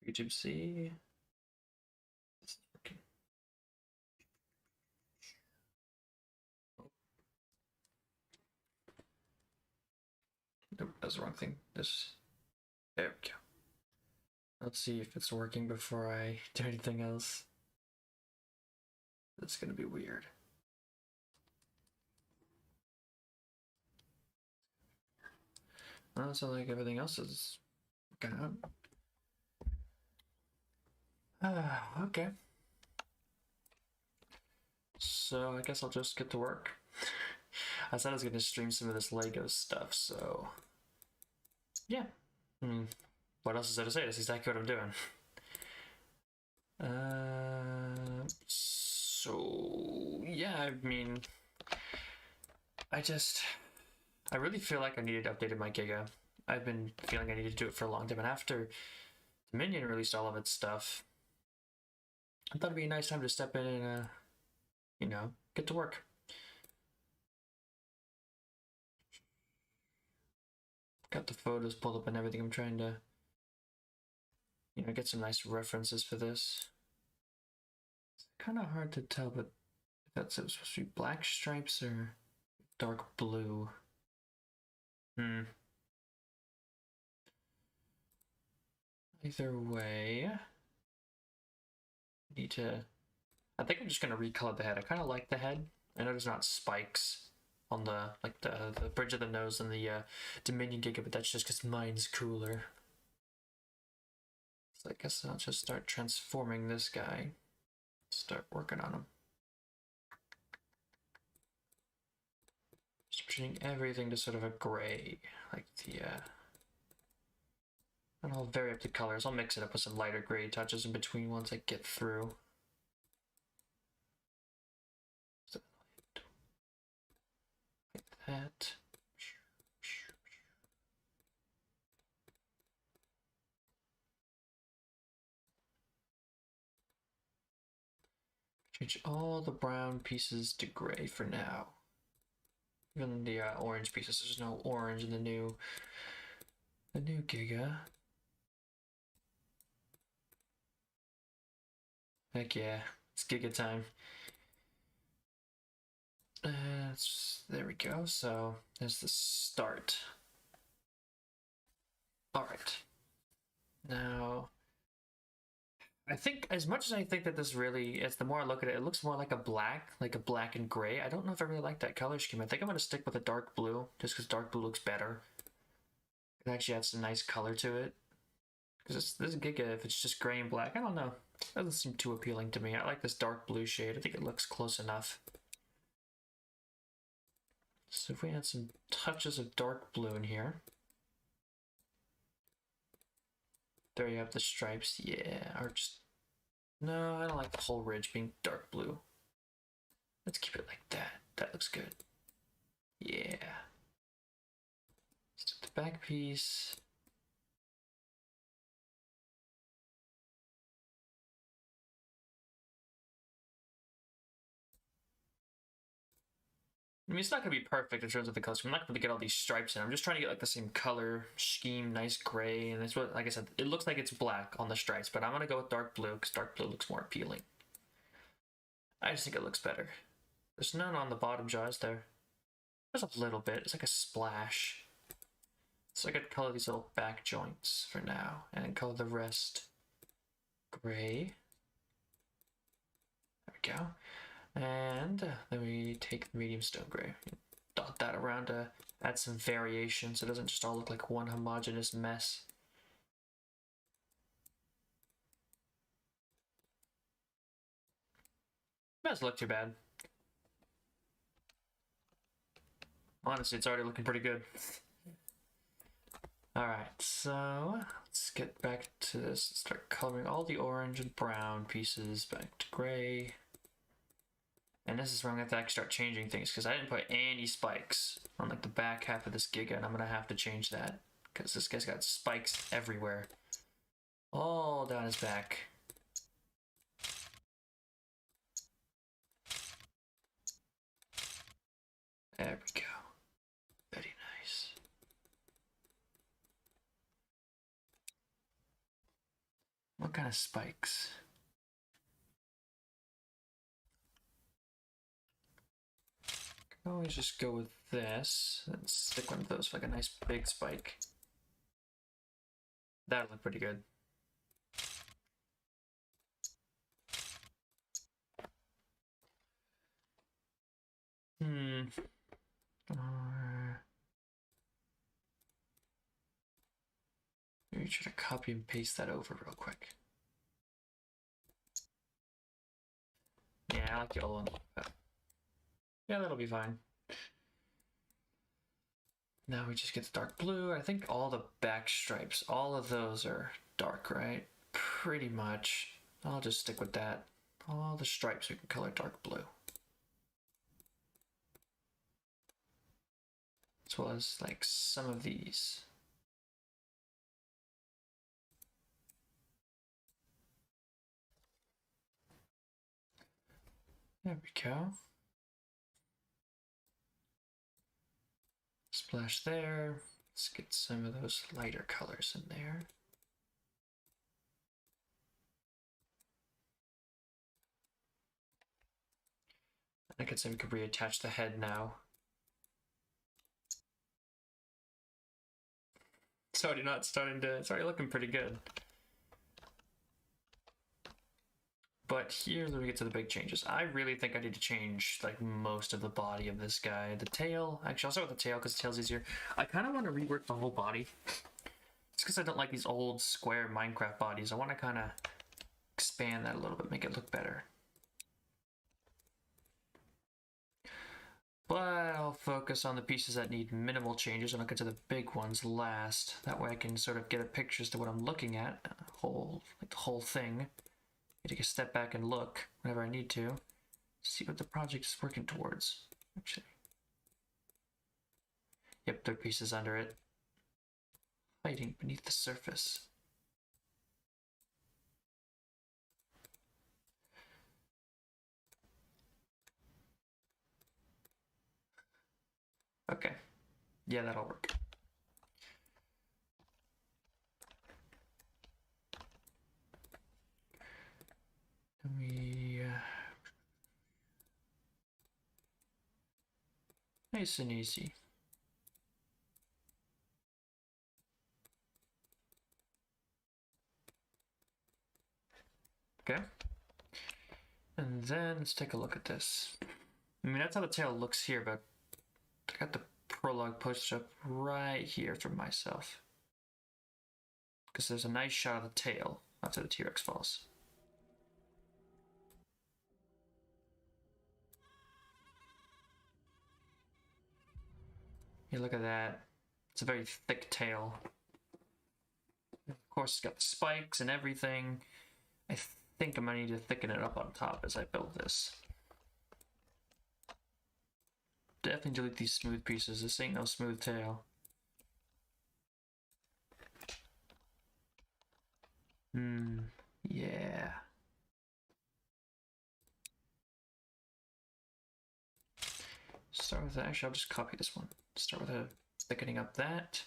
YouTube C. This is working. Nope, that's the wrong thing. This. There we go. Let's see if it's working before I do anything else. That's gonna be weird. Oh, so like everything else is working out. Okay. So I guess I'll just get to work. I said I was gonna stream some of this Lego stuff, so yeah. I mean, what else is there to say? That's exactly what I'm doing. So yeah, I mean, I really feel like I needed to update my Giga. I've been feeling I needed to do it for a long time, and after Dominion released all of its stuff, I thought it'd be a nice time to step in and, you know, get to work. Got the photos pulled up and everything. I'm trying to, you know, get some nice references for this. It's kind of hard to tell, but if that's supposed to be black stripes or dark blue. Either way, I think I'm just gonna recolor the head. I kind of like the head. I know there's not spikes on the bridge of the nose and the Dominion Giga, but that's just because mine's cooler. So I guess I'll just start transforming this guy. Start working on him. Just bringing everything to sort of a gray, like the and I'll vary up the colors. I'll mix it up with some lighter gray touches in between once I get through. Like that. Change all the brown pieces to gray for now. Even the orange pieces. There's no orange in the new Giga. Heck yeah, it's Giga time. There we go. So there's the start. All right. Now, I think as much as I think that this really, the more I look at it, it looks more like a black and gray. I don't know if I really like that color scheme. I think I'm gonna stick with a dark blue just because dark blue looks better. It actually adds some nice color to it. Because this Giga, if it's just gray and black, I don't know. It doesn't seem too appealing to me. I like this dark blue shade. I think it looks close enough. So if we add some touches of dark blue in here. There you have the stripes. Yeah, or just... No, I don't like the whole ridge being dark blue. Let's keep it like that. That looks good. Yeah. So the back piece. I mean, it's not going to be perfect in terms of the color scheme. I'm not going to get all these stripes in. I'm just trying to get like the same color scheme, nice gray, and it's what, like I said, it looks like it's black on the stripes, but I'm going to go with dark blue because dark blue looks more appealing. I just think it looks better. There's none on the bottom jaw, is there? There's a little bit. It's like a splash. So I could color these little back joints for now, and then color the rest gray. There we go. And then we take the medium stone gray, dot that around to add some variation so it doesn't just all look like one homogeneous mess. Doesn't look too bad. Honestly, it's already looking pretty good. Alright, so let's get back to this. Start coloring all the orange and brown pieces back to gray. And this is where I'm going to have to start changing things because I didn't put any spikes on like the back half of this Giga, and I'm going to have to change that because this guy's got spikes everywhere. All down his back. There we go. Very nice. What kind of spikes? Can always just go with this and stick one of those for like a nice big spike. That would look pretty good. Maybe try to copy and paste that over real quick. Yeah, I like the old one. Yeah, that'll be fine. Now we just get the dark blue. I think all the back stripes, all of those are dark, right? Pretty much. I'll just stick with that. All the stripes we can color dark blue. As well as like some of these. There we go. Splash there. Let's get some of those lighter colors in there. I could say we could reattach the head now. It's already not starting to, it's already looking pretty good. But here's where we get to the big changes. I really think I need to change like most of the body of this guy. The tail, actually I'll start with the tail because the tail's easier. I kind of want to rework the whole body. It's because I don't like these old square Minecraft bodies. I want to kind of expand that a little bit, make it look better. But I'll focus on the pieces that need minimal changes and I'll get to the big ones last. That way I can sort of get a picture as to what I'm looking at, like the whole thing. Take a step back and look whenever I need to, see what the project is working towards. Actually, yep, there are pieces under it, hiding beneath the surface. Okay, yeah, that'll work. Nice and easy. Okay. And then let's take a look at this. I mean, that's how the tail looks here, but I got the prologue pushed up right here for myself. Because there's a nice shot of the tail after the T-Rex falls. You look at that. It's a very thick tail. Of course, it's got the spikes and everything. I think I'm gonna need to thicken it up on top as I build this. Definitely delete these smooth pieces. This ain't no smooth tail. Yeah. Start with that. Actually, I'll just copy this one. Start with thickening up that.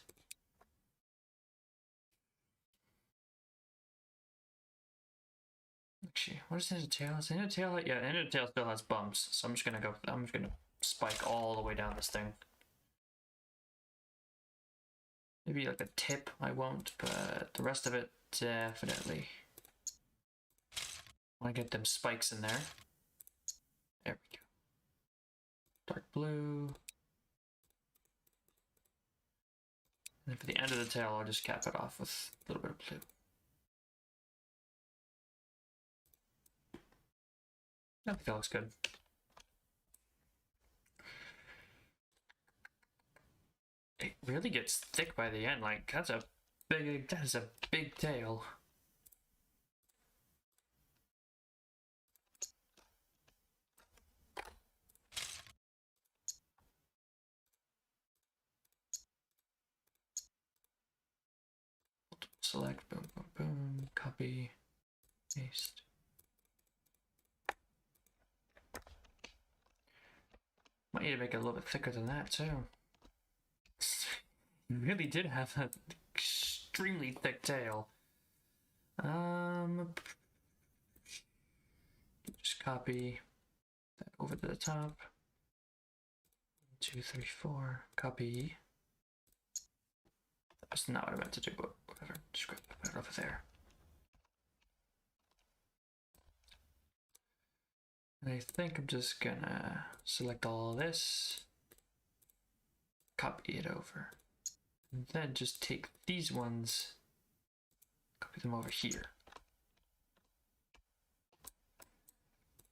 Actually, what is the end of the tail? Is the end of the tail? Yeah, the end of the tail still has bumps, so I'm just gonna spike all the way down this thing. Maybe like the tip I won't, but the rest of it definitely. I want to get them spikes in there. There we go. Dark blue. And then for the end of the tail, I'll just cap it off with a little bit of blue. I think that looks good. It really gets thick by the end. Like that is a big tail. Select, boom, boom, boom, copy, paste. Might need to make it a little bit thicker than that too. You really did have an extremely thick tail. Just copy that over to the top. 2, 3, 4. Copy. That's not what I meant to do, but whatever. Just grab it over there. And I think I'm just gonna select all this, copy it over, and then just take these ones, copy them over here. I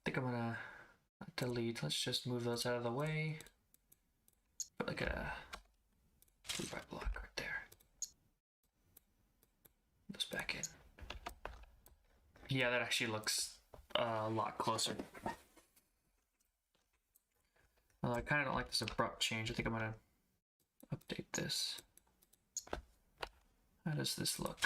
think I'm gonna delete. Let's just move those out of the way. Put like a 3x block right there. Those back in. Yeah, that actually looks a lot closer. Although I kind of don't like this abrupt change. I think I'm gonna update this. How does this look?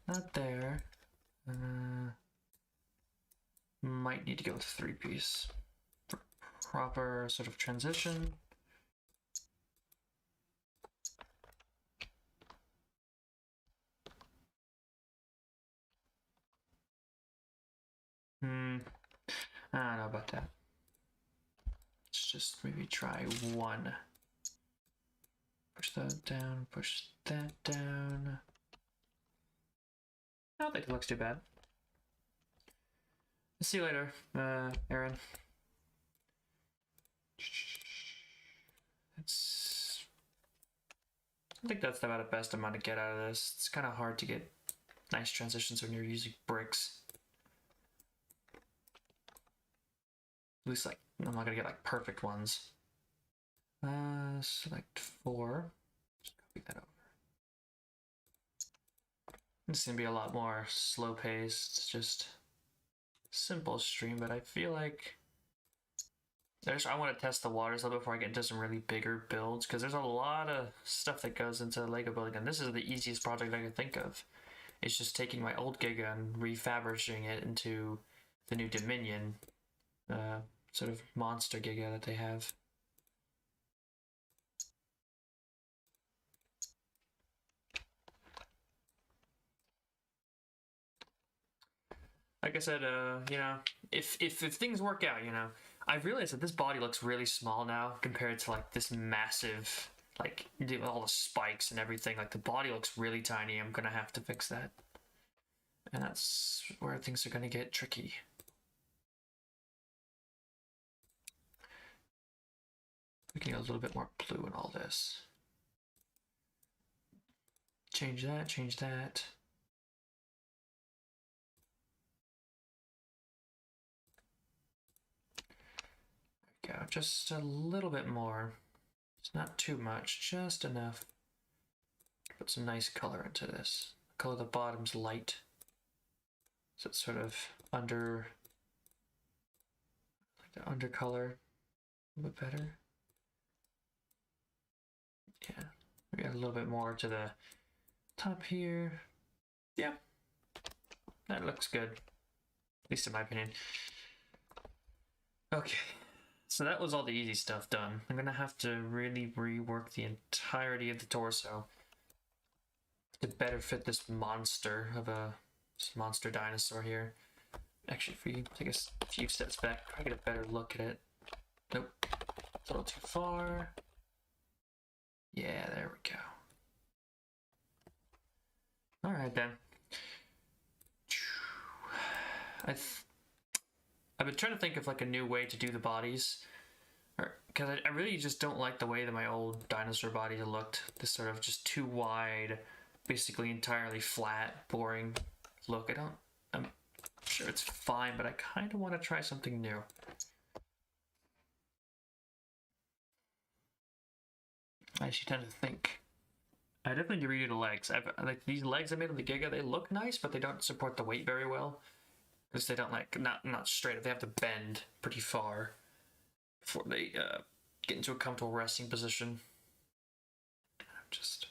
Not there. Might need to go with 3-piece for proper sort of transition. I don't know about that. Let's just maybe try 1. Push that down, push that down. I don't think it looks too bad. See you later, Aaron. I think that's about the best I'm gonna get out of this. It's kind of hard to get nice transitions when you're using bricks. At least, like, I'm not gonna get like perfect ones. Select 4. Just copy that over. This is gonna be a lot more slow paced. It's just simple stream, but I feel like I want to test the waters a little before I get into some really bigger builds, because there's a lot of stuff that goes into Lego building, and this is the easiest project I can think of. It's just taking my old Giga and refabricating it into the new Dominion sort of monster Giga that they have. Like I said, you know, if things work out, you know, I've realized that this body looks really small now compared to like this massive, like all the spikes and everything. Like the body looks really tiny. I'm gonna have to fix that, and that's where things are gonna get tricky. Making a little bit more blue in all this. Change that, change that. There we go, just a little bit more. It's not too much, just enough. Put some nice color into this. The color of the bottom's light. So it's sort of under, like the undercolor a little bit better. Yeah, we got a little bit more to the top here. Yeah, that looks good, at least in my opinion. Okay, so that was all the easy stuff done. I'm gonna have to really rework the entirety of the torso to better fit this monster of this monster dinosaur here. Actually, if we take a few steps back, try to get a better look at it. Nope, it's a little too far. Yeah, there we go. All right then. I've been trying to think of like a new way to do the bodies, because I really just don't like the way that my old dinosaur bodies looked. This sort of just too wide, basically entirely flat, boring look. I'm sure it's fine, but I kind of want to try something new. I actually tend to think I definitely need to redo the legs. Like these legs I made on the Giga, they look nice, but they don't support the weight very well. Because they don't like not straight up. They have to bend pretty far before they get into a comfortable resting position. Just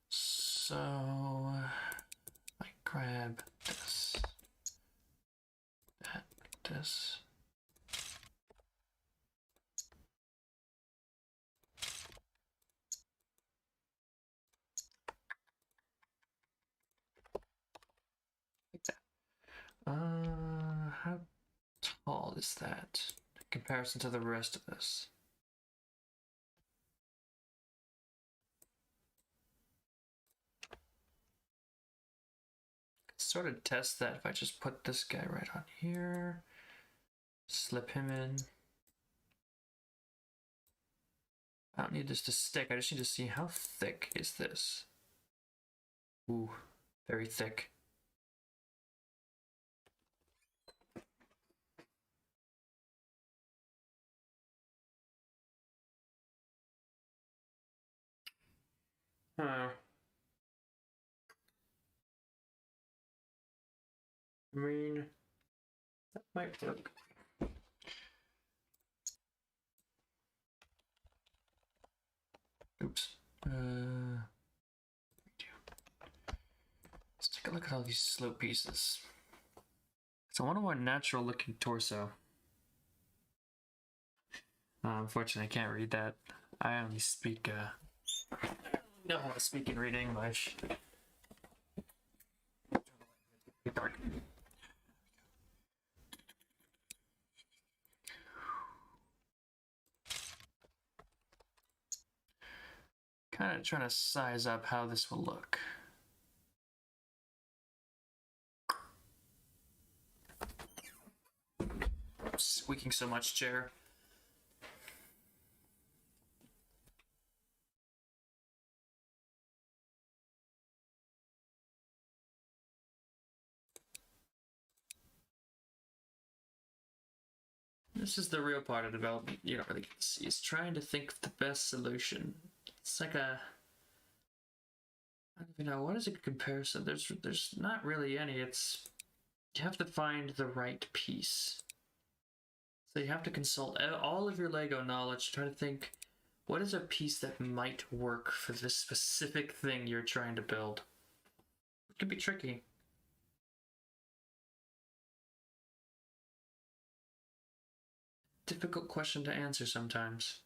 so I grab this, this, How tall is that in comparison to the rest of this? Sort of test that if I just put this guy right on here, slip him in. I don't need this to stick, I just need to see how thick is this. Ooh, very thick. Huh. I mean, that might work. Oops. Let's take a look at all these slope pieces. So I want a more natural looking torso. Unfortunately, I can't read that. I only speak, know how to speak and read English. Dark. Kind of trying to size up how this will look. Squeaking so much, chair. This is the real part of development you don't really get to see. Is trying to think of the best solution. It's like a... I don't even know, what is a comparison? There's not really any. It's... You have to find the right piece. So you have to consult all of your Lego knowledge, try to think, what is a piece that might work for this specific thing you're trying to build? It can be tricky. Difficult question to answer sometimes.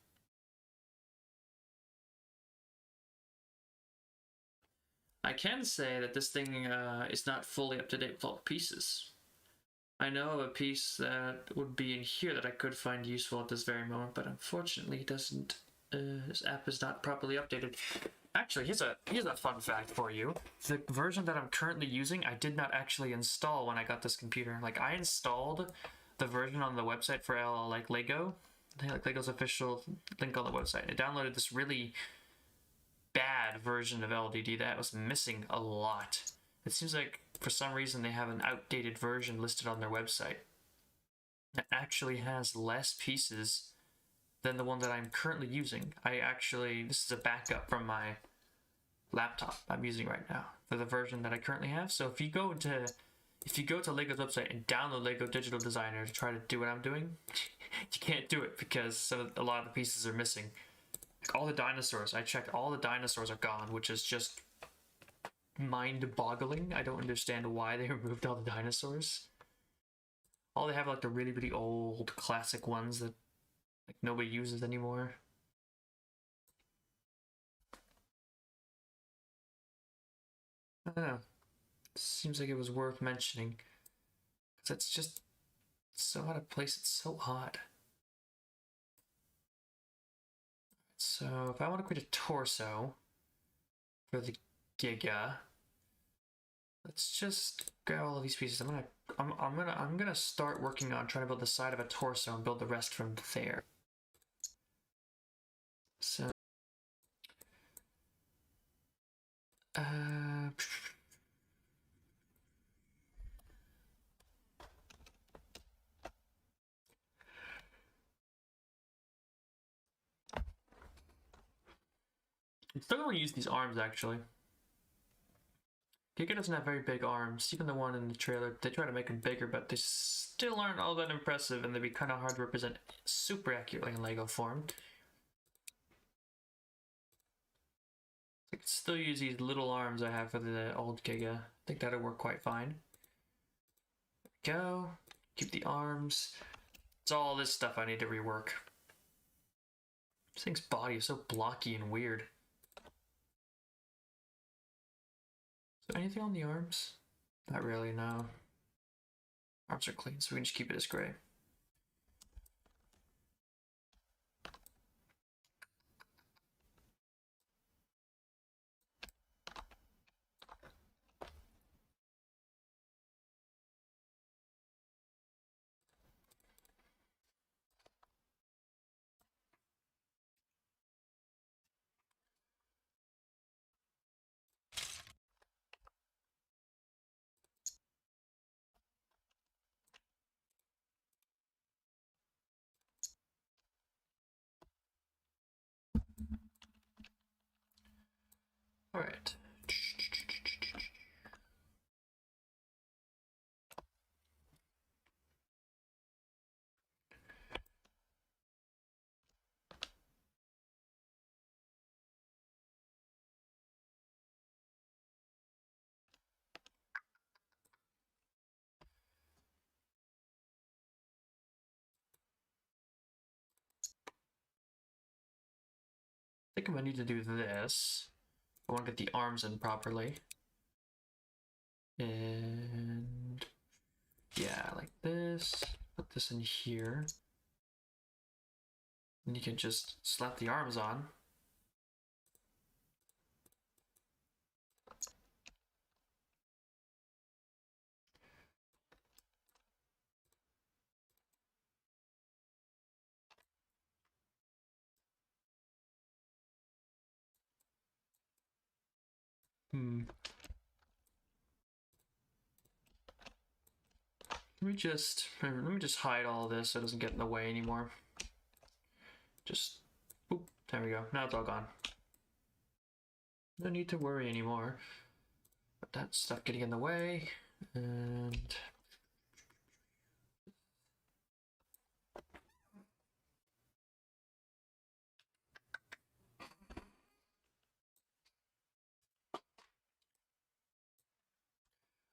I can say that this thing is not fully up to date with all pieces. I know of a piece that would be in here that I could find useful at this very moment, but unfortunately it doesn't. This app is not properly updated. Actually, here's a fun fact for you. The version that I'm currently using, I did not actually install when I got this computer. Like, I installed the version on the website for like Lego, like Lego's official link on the website. I downloaded this really bad version of LDD that was missing a lot. It seems like for some reason they have an outdated version listed on their website that actually has less pieces than the one that I'm currently using. This is a backup from my laptop I'm using right now for the version that I currently have. So if you go to Lego's website and download Lego Digital Designer to try to do what I'm doing, you can't do it because a lot of the pieces are missing. Like all the dinosaurs, I checked, all the dinosaurs are gone, which is just mind-boggling. I don't understand why they removed all the dinosaurs. All they have are like the really, really old classic ones that like nobody uses anymore. I don't know. Seems like it was worth mentioning. Because it's just so out of place, it's so odd. So if I want to create a torso for the Giga, let's just grab all of these pieces. I'm gonna start working on trying to build the side of a torso and build the rest from there. So I'm still gonna use these arms actually. Giga doesn't have very big arms. Even the one in the trailer, they try to make them bigger, but they still aren't all that impressive, and they'd be kind of hard to represent super accurately in Lego form. I could still use these little arms I have for the old Giga. I think that'll work quite fine. There we go. Keep the arms. It's all this stuff I need to rework. This thing's body is so blocky and weird. Is there anything on the arms? Not really, no. Arms are clean, so we can just keep it as gray. All right. I think I'm gonna need to do this. I want to get the arms in properly. And yeah, like this. Put this in here. And you can just slap the arms on. Let me just hide all this so it doesn't get in the way anymore. Just, boop, there we go. Now it's all gone. No need to worry anymore. But that stuff getting in the way, and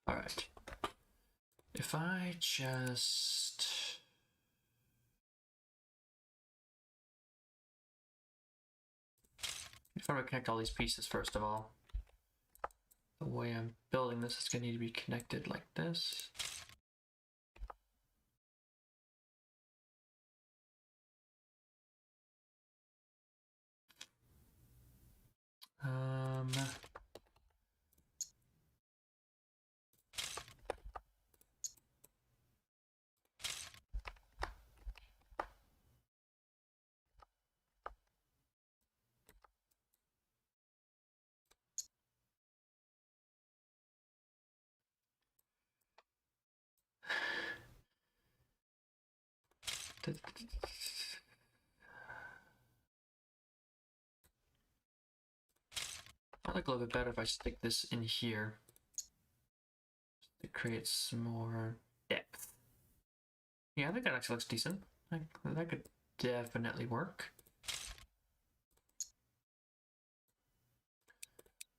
all right. If I just I'm gonna connect all these pieces first of all. The way I'm building this is gonna need to be connected like this. I like a little bit better if I stick this in here. It creates some more depth. Yeah, I think that actually looks decent. That could definitely work.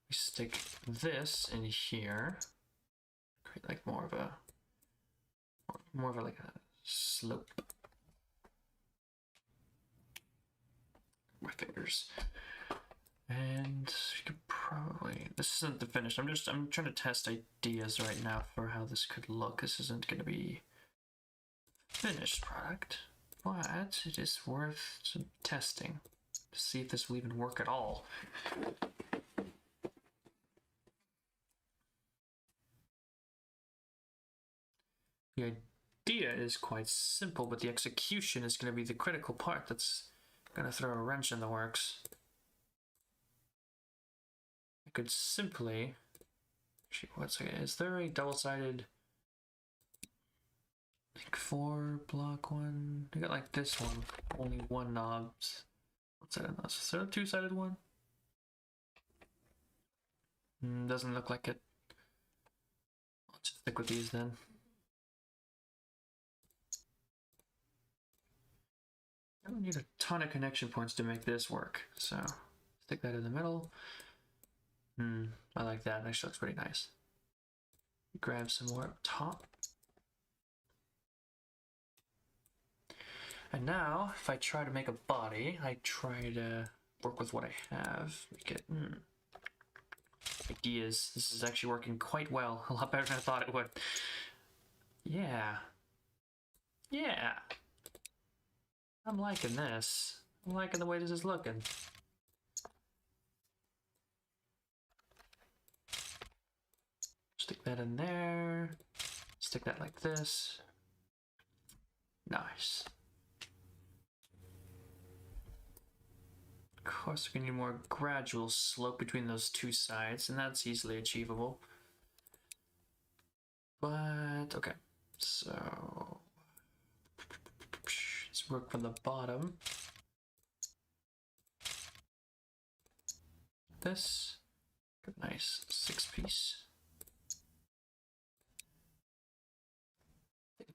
We stick this in here. Create like more of a like a slope. My fingers. And you could probably, this isn't the finish. I'm trying to test ideas right now for how this could look. This isn't going to be finished product, but it is worth some testing to see if this will even work at all. The idea is quite simple, but the execution is going to be the critical part that's going to throw a wrench in the works. I could simply, actually, what's it? Is there a double-sided, like 4-block one? I got like this one, only one knobs. What's that? Is there a 2-sided one? Doesn't look like it. I'll just stick with these then. I don't need a ton of connection points to make this work, so stick that in the middle. I like that. It actually looks pretty nice. Grab some more up top. And now, if I try to make a body, I try to work with what I have. Make it, ideas. This is actually working quite well. A lot better than I thought it would. Yeah. Yeah. I'm liking this. I'm liking the way this is looking. Stick that in there. Stick that like this. Nice. Of course, we need a more gradual slope between those two sides, and that's easily achievable. But, okay. So, let's work from the bottom. This. Good, nice 6-piece.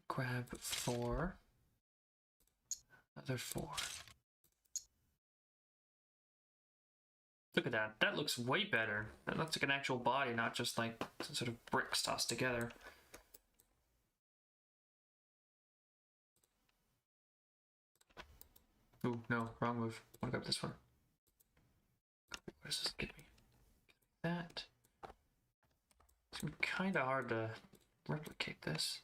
Grab 4. Another 4. Look at that. That looks way better. That looks like an actual body, not just like some sort of bricks tossed together. Ooh, no, wrong move. I want to grab this one. What does this give me? That. It's gonna be kind of hard to replicate this.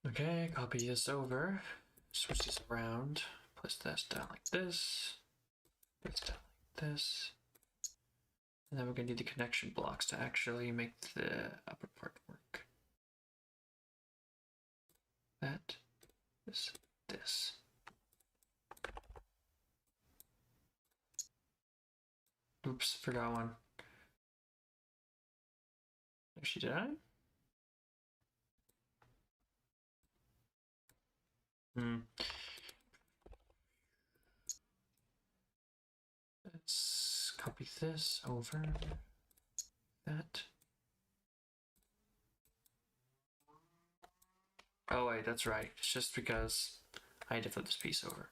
Okay, copy this over. Switch this around. Place this down like this. This down like this. And then we're going to need the connection blocks to actually make the upper part work. That is this. Oops, forgot one. Actually, did I? Let's copy this over. That. Oh wait, that's right. It's just because I had to flip this piece over.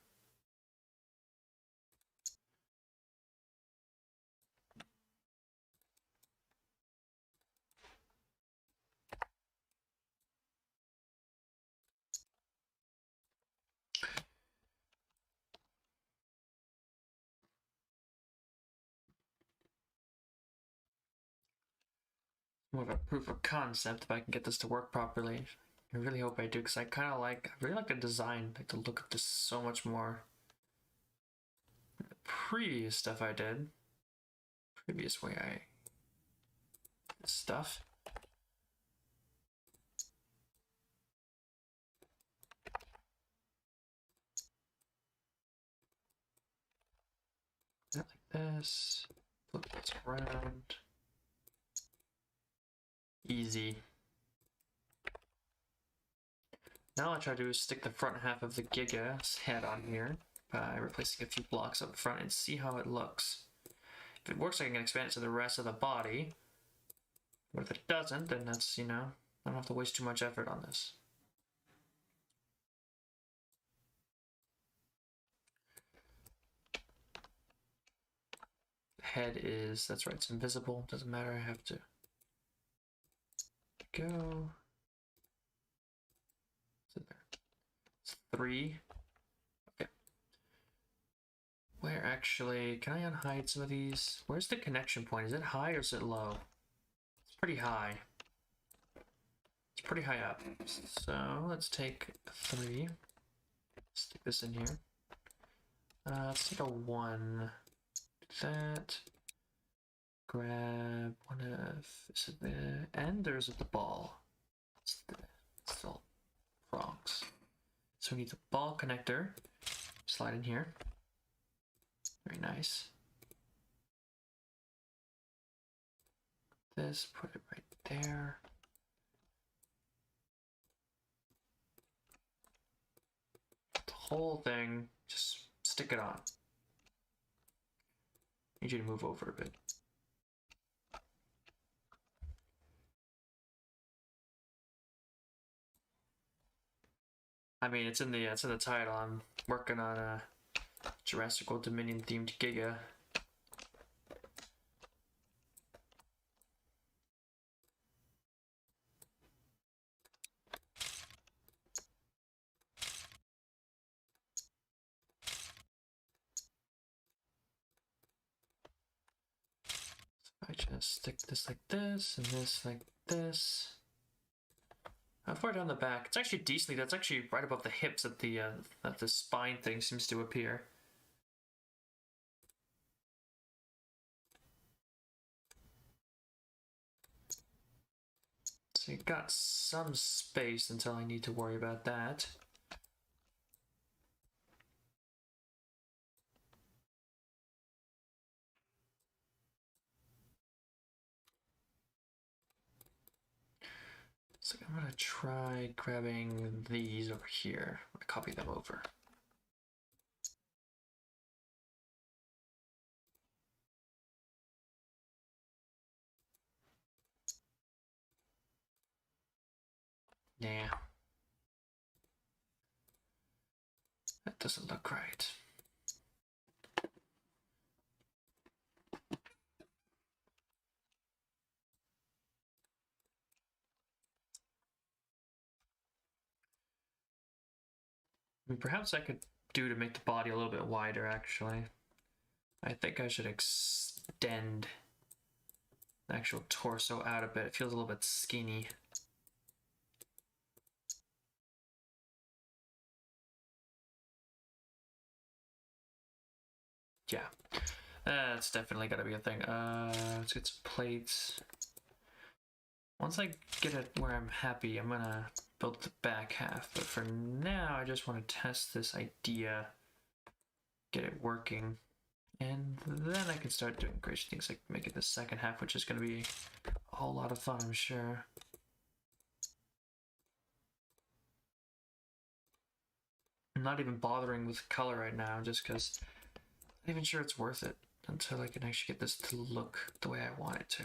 More of a proof of concept if I can get this to work properly. I really hope I do, because I really like the design, like the look of this so much more. The previous stuff I did, previous way I did stuff. Like this, flip this around. Easy. Now all I try to do is stick the front half of the Giga's head on here by replacing a few blocks up front and see how it looks. If it works, I can expand it to the rest of the body. But if it doesn't, then that's, I don't have to waste too much effort on this. The head is, that's right, it's invisible. Doesn't matter, I have to go. It's 3. Okay. Where actually, can I unhide some of these? Where's the connection point? Is it high or is it low? It's pretty high. It's pretty high up. So let's take 3. Stick this in here. Let's take a 1. That. Grab one of, is it the end or is it the ball? It's all prongs. So we need the ball connector. Slide in here. Very nice. This, put it right there. The whole thing, just stick it on. Need you to move over a bit. I mean, it's in the title. I'm working on a Jurassic World Dominion themed Giga. Just stick this like this and this like this. How far down the back? It's actually decently. That's actually right above the hips that the spine thing seems to appear. So you got some space until I need to worry about that. So I'm gonna try grabbing these over here. I'm gonna copy them over. Yeah. That doesn't look right. I mean, perhaps I could do to make the body a little bit wider, actually. I think I should extend the actual torso out a bit. It feels a little bit skinny. Yeah, that's definitely gotta be a thing. Let's get some plates. Once I get it where I'm happy, I'm gonna build the back half. But for now, I just want to test this idea, get it working, and then I can start doing crazy things like making the second half, which is gonna be a whole lot of fun, I'm sure. I'm not even bothering with color right now, just because I'm not even sure it's worth it until I can actually get this to look the way I want it to.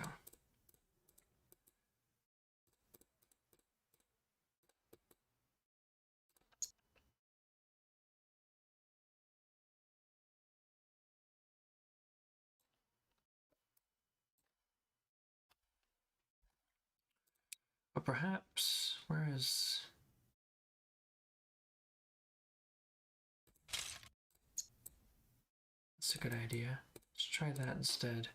But perhaps, where is... That's a good idea. Let's try that instead.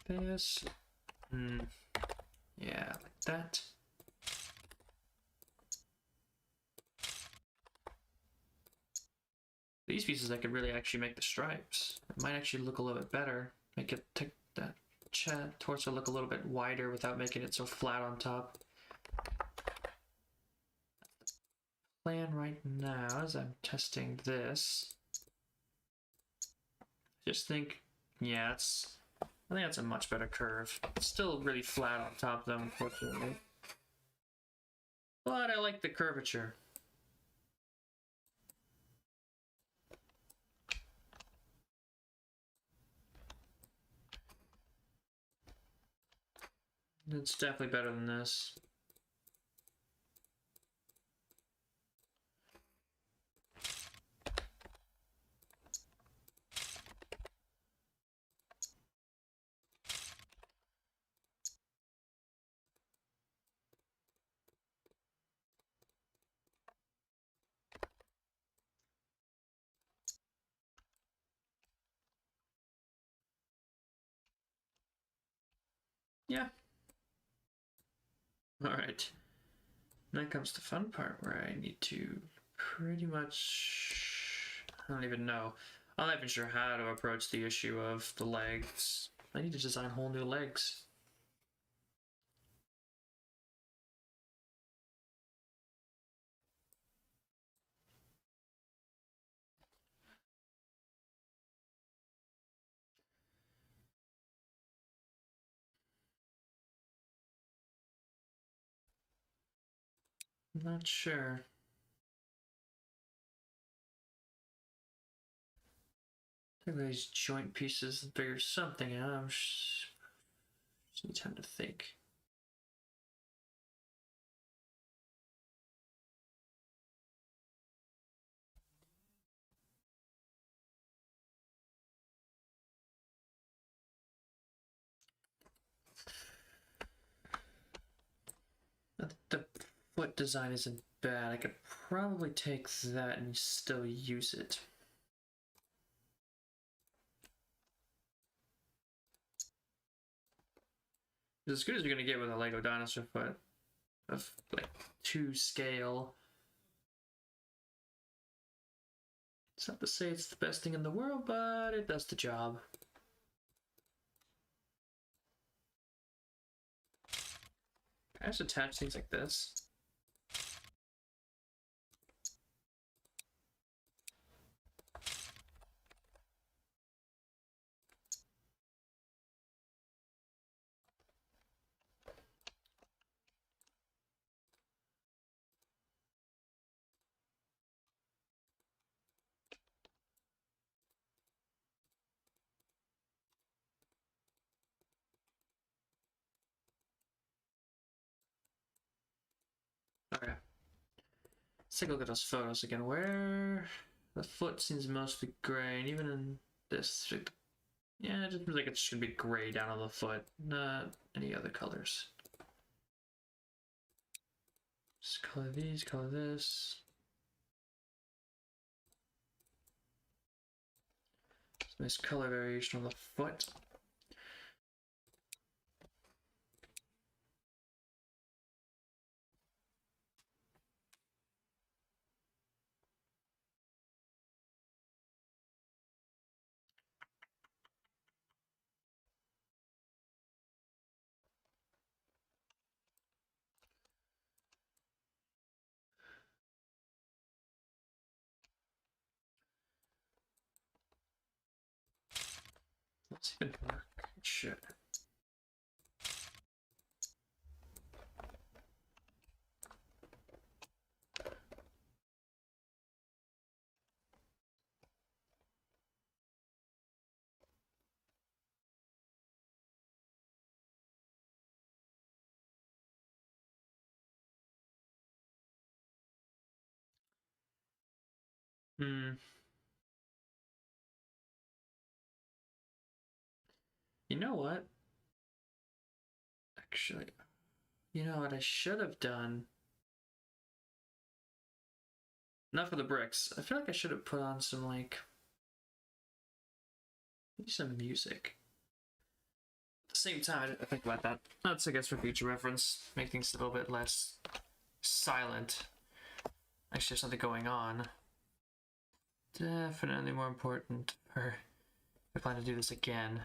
This. Yeah, like that. These pieces I could really actually make the stripes. It might actually look a little bit better. Make it take that torso look a little bit wider without making it so flat on top. Plan right now as I'm testing this. Just think, yeah, I think that's a much better curve. It's still really flat on top though, unfortunately. But I like the curvature. It's definitely better than this. Yeah. Alright. Then comes the fun part where I need to pretty much... I don't even know. I'm not even sure how to approach the issue of the legs. I need to design whole new legs. I'm not sure. I think these joint pieces figure something out. I'm just need time to think. foot design isn't bad. I could probably take that and still use it. It's as good as you're gonna get with a Lego dinosaur foot of like 2 scale. It's not to say it's the best thing in the world, but it does the job. I just attach things like this. Okay. Let's take a look at those photos again. Where the foot seems mostly gray, and even in this, yeah, it just seems like it should be gray down on the foot, not any other colors. Just color these, color this. Nice color variation on the foot. Let's even work. It should. Hmm. You know what? Actually, you know what I should have done? Not for the bricks. I feel like I should have put on some, like, maybe some music. At the same time, I didn't think about that. That's, I guess, for future reference. Make things a little bit less silent. Actually, there's something going on. Definitely more important for if I plan to do this again.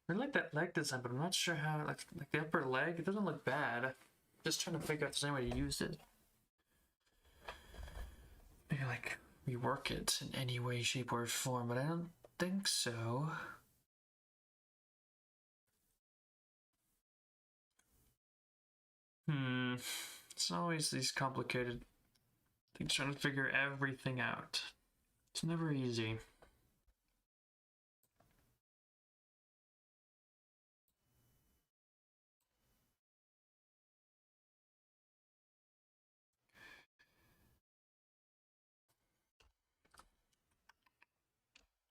I like that leg design, but I'm not sure how, like the upper leg, it doesn't look bad. Just trying to figure out if there's any way to use it. Maybe like rework it in any way, shape, or form, but I don't think so. It's always these complicated things, trying to figure everything out. It's never easy.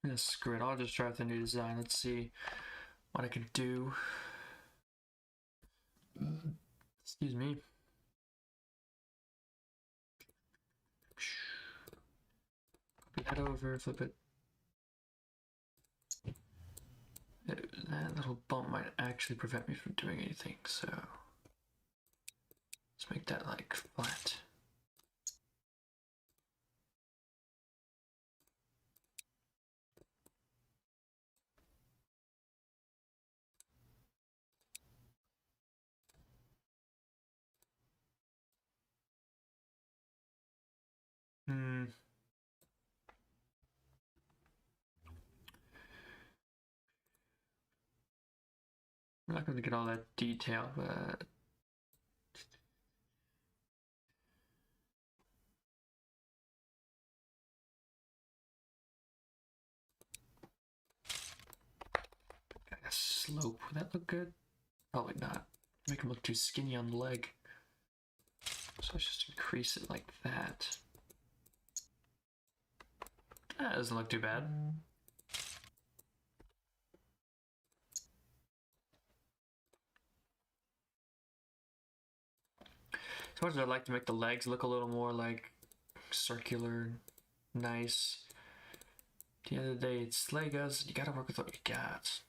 Yeah, screw it. I'll just try with the new design. Let's see what I can do. Excuse me. Copy that over, flip it. That little bump might actually prevent me from doing anything, so let's make that like flat. I'm not going to get all that detail, but a slope. Would that look good? Probably not. Make him look too skinny on the leg. So let's just increase it like that. That doesn't look too bad. As much as I'd like to make the legs look a little more like circular, nice. At the end of the day, it's Legos. You gotta work with what you got.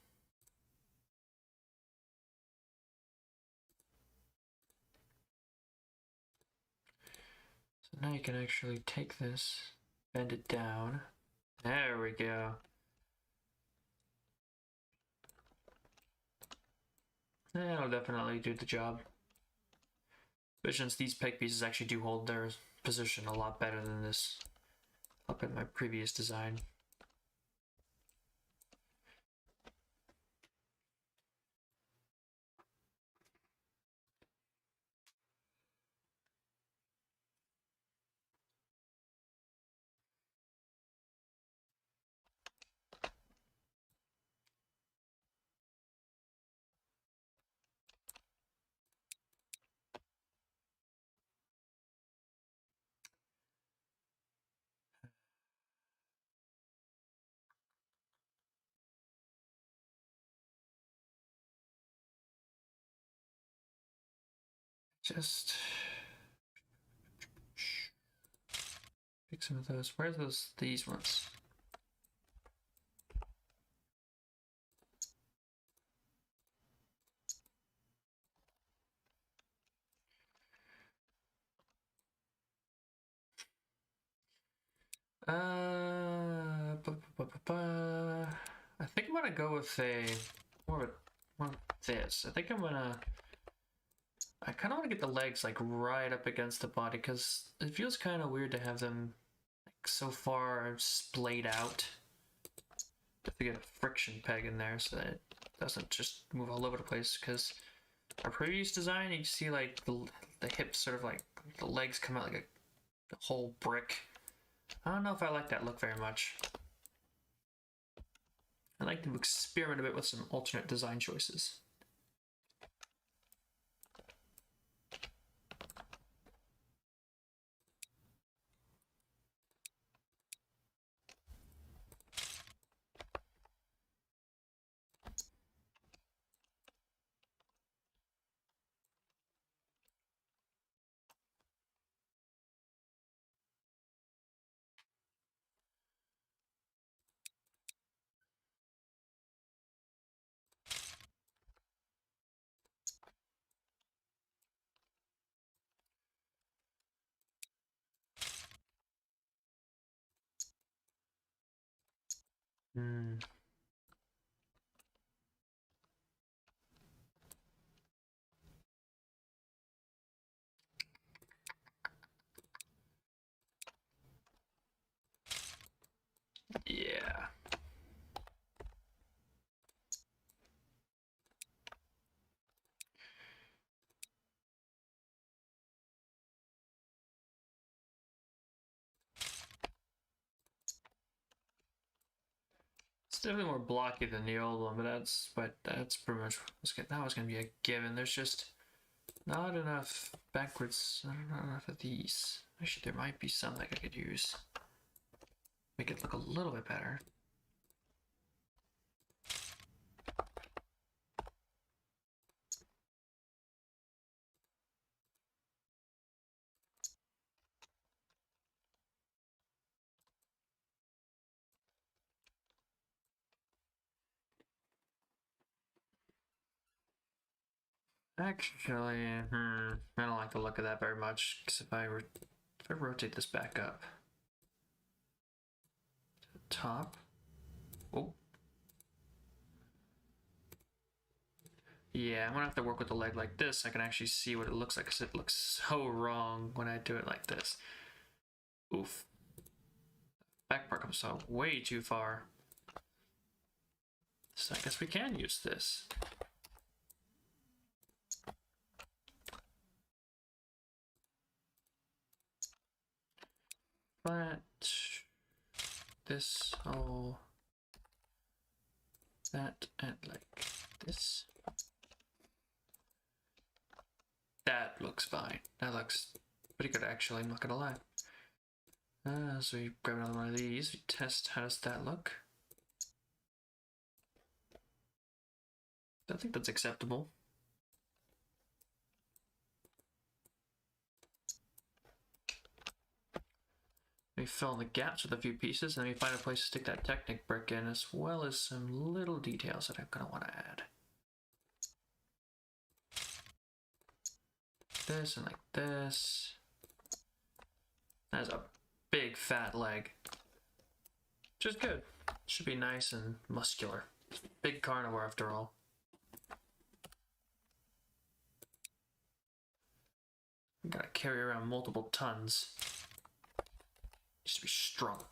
So now you can actually take this, bend it down. There we go. That'll definitely do the job. But since these peg pieces actually do hold their position a lot better than this up in my previous design. Just pick some of those. Where's these ones? I think I'm gonna go with more of this. I think I'm gonna. I kind of want to get the legs like right up against the body because it feels kind of weird to have them like so far splayed out. Have to get a friction peg in there so that it doesn't just move all over the place. Because our previous design, you see like the hips sort of like the legs come out like a whole brick. I don't know if I like that look very much. I like to experiment a bit with some alternate design choices. Hmm. Yeah. It's definitely more blocky than the old one, but that's pretty much that was gonna be a given. There's just not enough backwards. Not enough of these. Actually, there might be some that I could use. Make it look a little bit better. Actually, I don't like the look of that very much. Because if I rotate this back up to the top, oh, yeah, I'm gonna have to work with the leg like this. I can actually see what it looks like because it looks so wrong when I do it like this. Oof. Back part comes out way too far. So I guess we can use this. But this whole that and like this. That looks fine. That looks Pretty good, actually, I'm not gonna lie. So we grab another one of these, we test how does that look. I think that's acceptable. We fill in the gaps with a few pieces, and then we find a place to stick that Technic brick in, as well as some little details that I'm gonna want to add. This and like this. That's a big fat leg. Which is good. Should be nice and muscular. Big carnivore after all. Gotta carry around multiple tons. Just to be strong.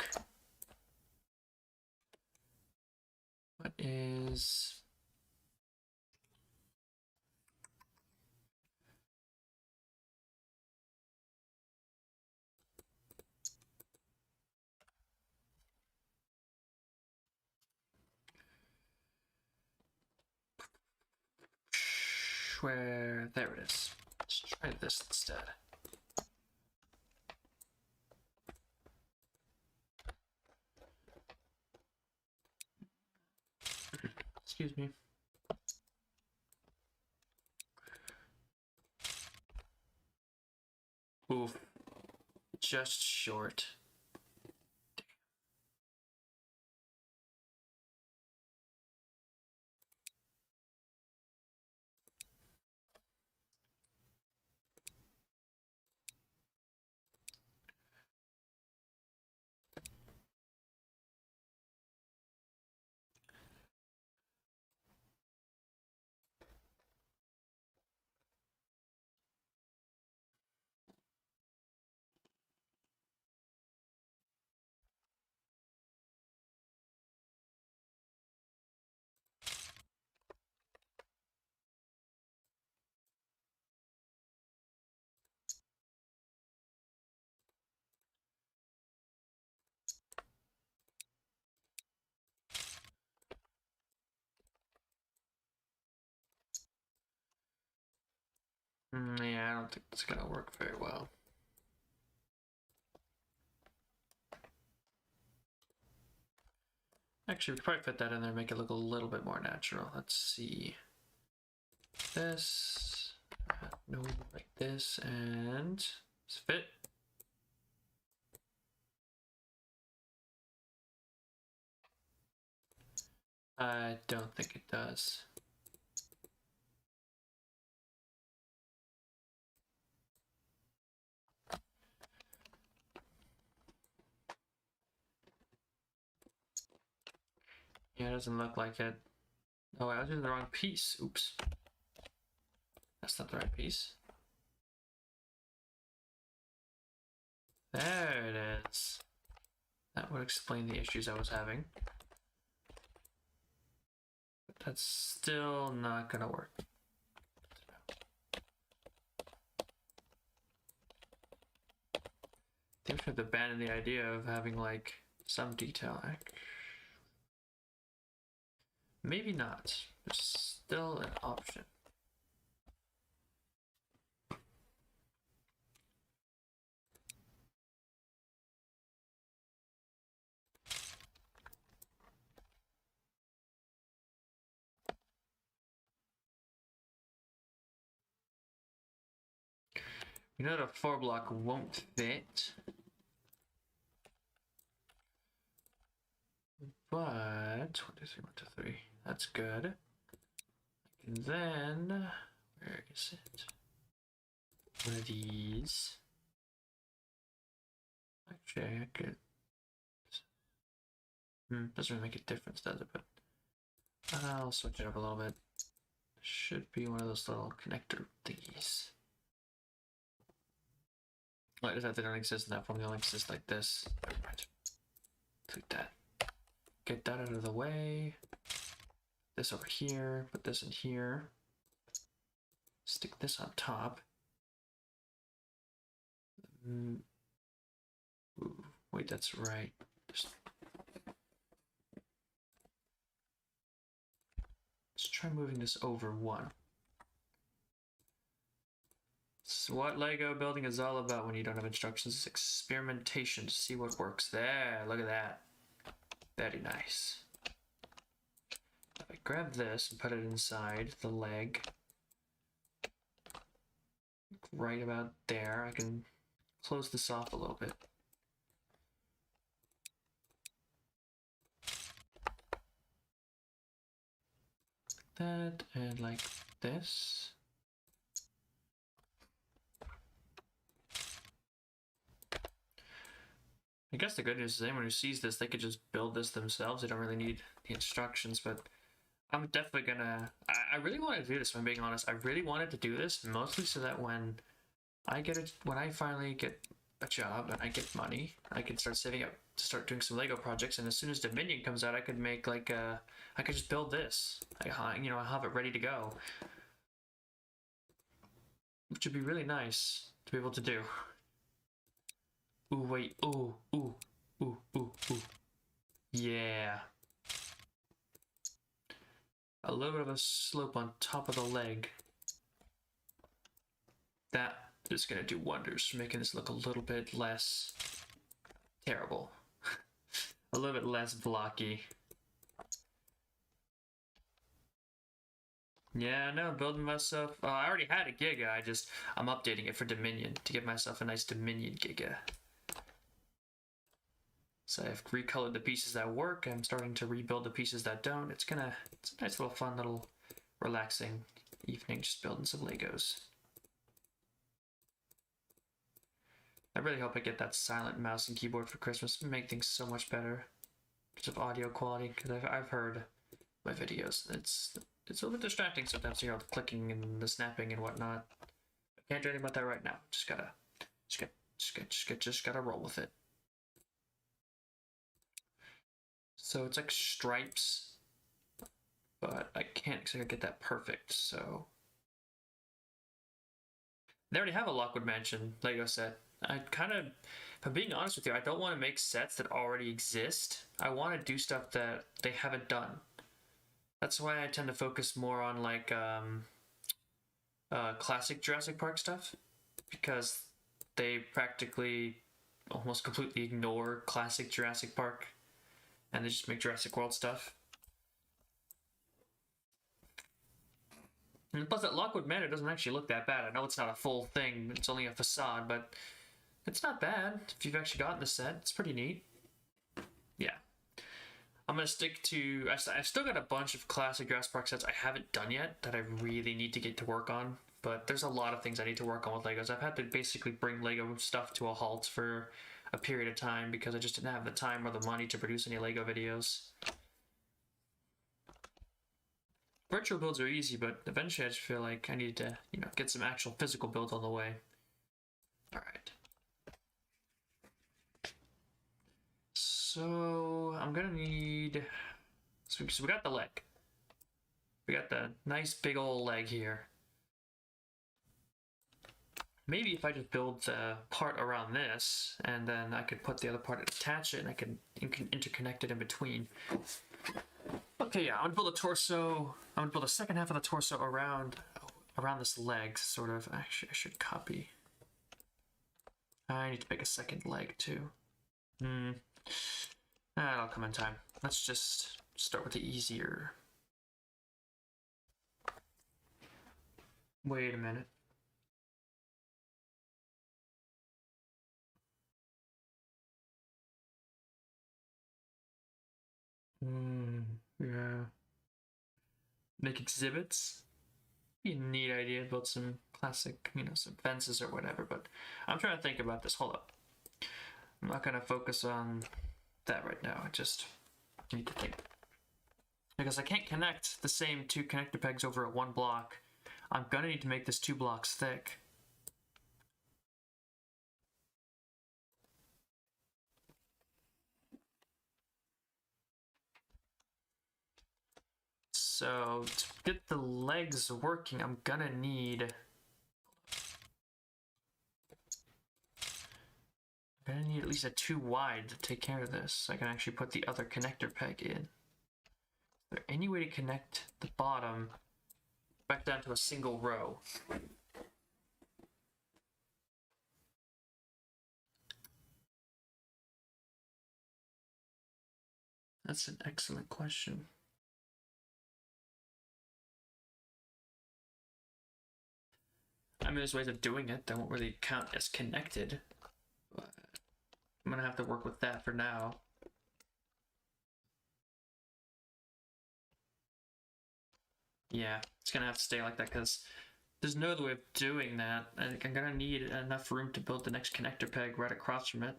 What is... Where... There it is. Let's try this instead. Excuse me. Oof. Just short. Yeah, I don't think it's gonna work very well. Actually, we could probably fit that in there and make it look a little bit more natural. Let's see. This. No, like this, and does it fit? I don't think it does. Yeah, it doesn't look like it. Oh, I was using the wrong piece. Oops. That's not the right piece. There it is. That would explain the issues I was having. But that's still not gonna work. I think we have to abandon the idea of having like some detail. Maybe not. It's still an option. We know that a 4 block won't fit. But 1, 2, 3, 1, 2, 3. That's good. And then where is it? One of these. Actually, I could. Doesn't really make a difference, does it? But I'll switch it up a little bit. Should be one of those little connector thingies. Like that they don't exist in that form. They only exist like this. Right. Click that. Get that out of the way. This over here. Put this in here. Stick this on top. Ooh, wait, that's right. Let's try moving this over 1. what Lego building is all about when you don't have instructions. It's experimentation to see what works. There, look at that. Very nice. If I grab this and put it inside the leg, right about there, I can close this off a little bit. That and like this. I guess the good news is anyone who sees this, they could just build this themselves. They don't really need the instructions, but I'm definitely gonna... I really wanted to do this, if I'm being honest. I really wanted to do this, mostly so that when I finally get a job and I get money, I can start saving up to start doing some Lego projects, and as soon as Dominion comes out, I could make like I could just build this. You know, I have it ready to go. Which would be really nice to be able to do. Ooh, wait, ooh. Yeah. A little bit of a slope on top of the leg. That is gonna do wonders for making this look a little bit less terrible. A little bit less blocky. Yeah, no, building myself... Oh, I already had a Giga, I'm updating it for Dominion to give myself a nice Dominion Giga. So I've recolored the pieces that work, I'm starting to rebuild the pieces that don't. It's a nice little fun little relaxing evening just building some Legos. I really hope I get that silent mouse and keyboard for Christmas. It'll make things so much better because of audio quality, because I've heard my videos. It's a little bit distracting sometimes, you know, the clicking and the snapping and whatnot. I can't do anything about that right now. Just gotta roll with it. So it's like stripes, but I can't exactly get that perfect, so... They already have a Lockwood Mansion Lego set. I kind of, if I'm being honest with you, I don't want to make sets that already exist. I want to do stuff that they haven't done. That's why I tend to focus more on like classic Jurassic Park stuff, because they practically almost completely ignore classic Jurassic Park and they just make Jurassic World stuff. And plus that Lockwood Manor doesn't actually look that bad. I know it's not a full thing, it's only a facade, but it's not bad if you've actually gotten the set. It's pretty neat. Yeah. I'm gonna stick to... I've still got a bunch of classic Jurassic Park sets I haven't done yet that I really need to get to work on, but there's a lot of things I need to work on with Legos. I've had to basically bring Lego stuff to a halt for a period of time because I just didn't have the time or the money to produce any Lego videos. Virtual builds are easy, but eventually I just feel like I need to, you know, get some actual physical builds on the way. Alright. So, I'm gonna need... So we got the leg. We got the nice big old leg here. Maybe if I just build the part around this, and then I could put the other part and attach it, and I can interconnect it in between. Okay, yeah, I'm gonna build a torso. I'm gonna build a second half of the torso around this leg, sort of. Actually, I should copy. I need to make a second leg too. That'll come in time. Let's just start with the easier. Wait a minute. Yeah. Make exhibits. Be a neat idea. Build some classic, you know, some fences or whatever. But I'm trying to think about this. Hold up. I'm not gonna focus on that right now. I just need to think, because I can't connect the same two connector pegs over at one block. I'm gonna need to make this 2 blocks thick. So to get the legs working, I'm gonna need at least a 2 wide to take care of this. So I can actually put the other connector peg in. Is there any way to connect the bottom back down to a single row? That's an excellent question. I mean, there's ways of doing it that won't really count as connected, but I'm gonna have to work with that for now. Yeah, it's gonna have to stay like that because there's no other way of doing that. I'm gonna need enough room to build the next connector peg right across from it.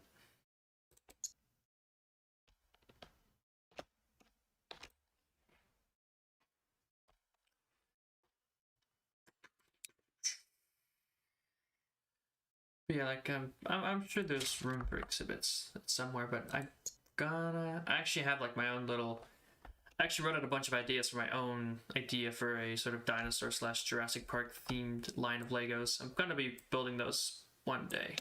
But yeah, like I'm sure there's room for exhibits somewhere, but I actually have like my own little. I actually wrote out a bunch of ideas for my own idea for a sort of dinosaur / Jurassic Park themed line of Legos. I'm gonna be building those one day,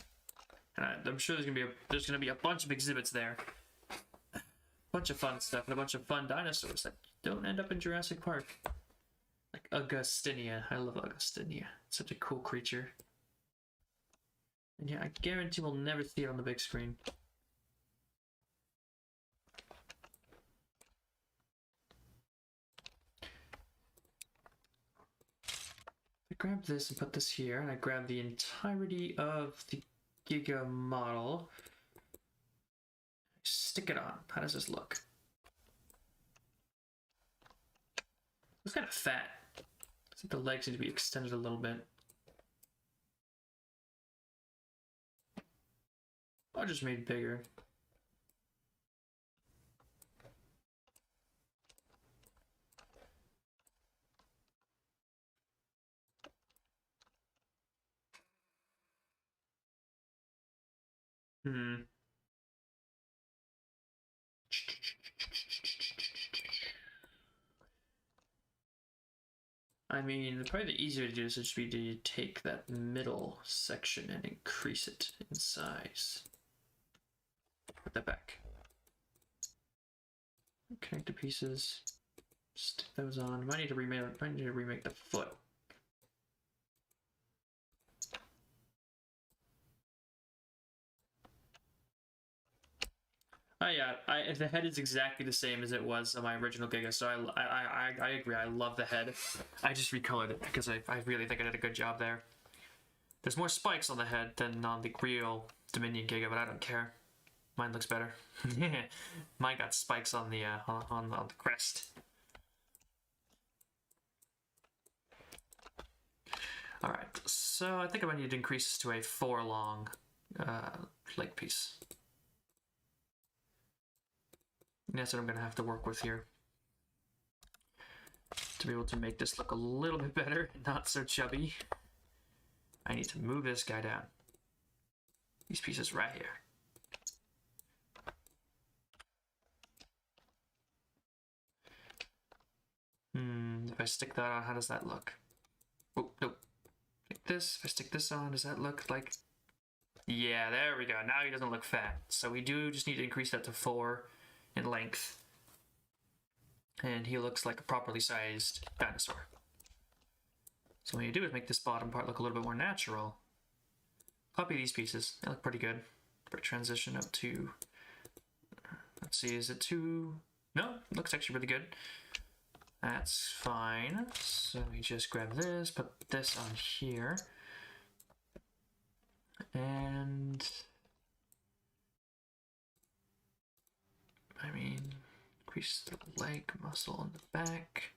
and I'm sure there's gonna be a bunch of exhibits there, a bunch of fun stuff, and a bunch of fun dinosaurs that don't end up in Jurassic Park. Like Augustinia, I love Augustinia. It's such a cool creature. And yeah, I guarantee we'll never see it on the big screen. I grab this and put this here, and I grab the entirety of the Giga model. Stick it on. How does this look? It's kind of fat. I think the legs need to be extended a little bit. I'll just make it bigger. I mean, probably the easier way to do this would just be to take that middle section and increase it in size. Put that back. Connect the pieces. Stick those on. Might need to remake the foot. Oh yeah, the head is exactly the same as it was on my original Giga, so I agree. I love the head. I just recolored it because I really think I did a good job there. There's more spikes on the head than on the real Dominion Giga, but I don't care. Mine looks better. Mine got spikes on the crest. All right, so I think I might need to increase this to a 4 long leg piece. And that's what I'm gonna have to work with here to be able to make this look a little bit better, not so chubby. I need to move this guy down. These pieces right here. If I stick that on, how does that look? Oh, nope. Like this, if I stick this on, does that look like... Yeah, there we go. Now he doesn't look fat. So we do just need to increase that to 4 in length. And he looks like a properly sized dinosaur. So what you do is make this bottom part look a little bit more natural. Copy these pieces. They look pretty good. For transition up to... Let's see, is it too... No, it looks actually really good. That's fine. So we just grab this, put this on here. And... I mean, increase the leg muscle on the back.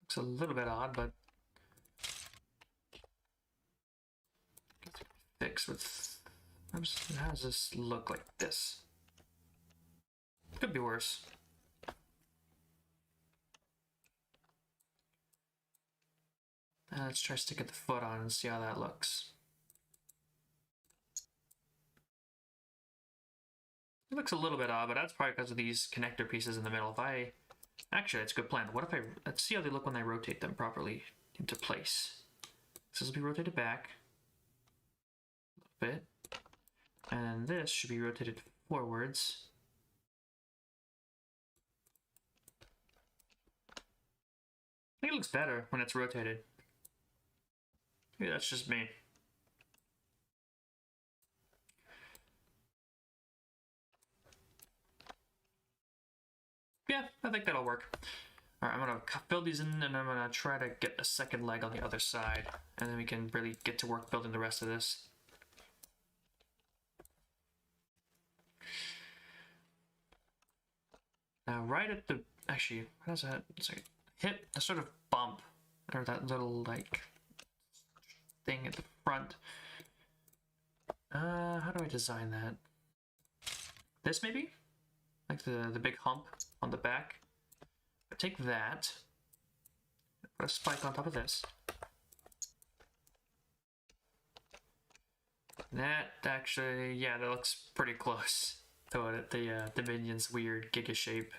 Looks a little bit odd, but it's fixed with... How does this look like this? Could be worse. Let's try sticking the foot on and see how that looks. It looks a little bit odd, but that's probably because of these connector pieces in the middle. Actually, it's a good plan. What if let's see how they look when I rotate them properly into place. So this will be rotated back a little bit. And this should be rotated forwards. I think it looks better when it's rotated. Maybe that's just me. Yeah, I think that'll work. All right, I'm gonna fill these in, and I'm gonna try to get a second leg on the other side, and then we can really get to work building the rest of this. Now, right at the, actually, what is that? It's like hit a sort of bump, or that little like thing at the front. How do I design that? This maybe? Like the big hump on the back. Take that, put a spike on top of this. That actually, yeah, that looks pretty close to what the minion's weird Giga shape.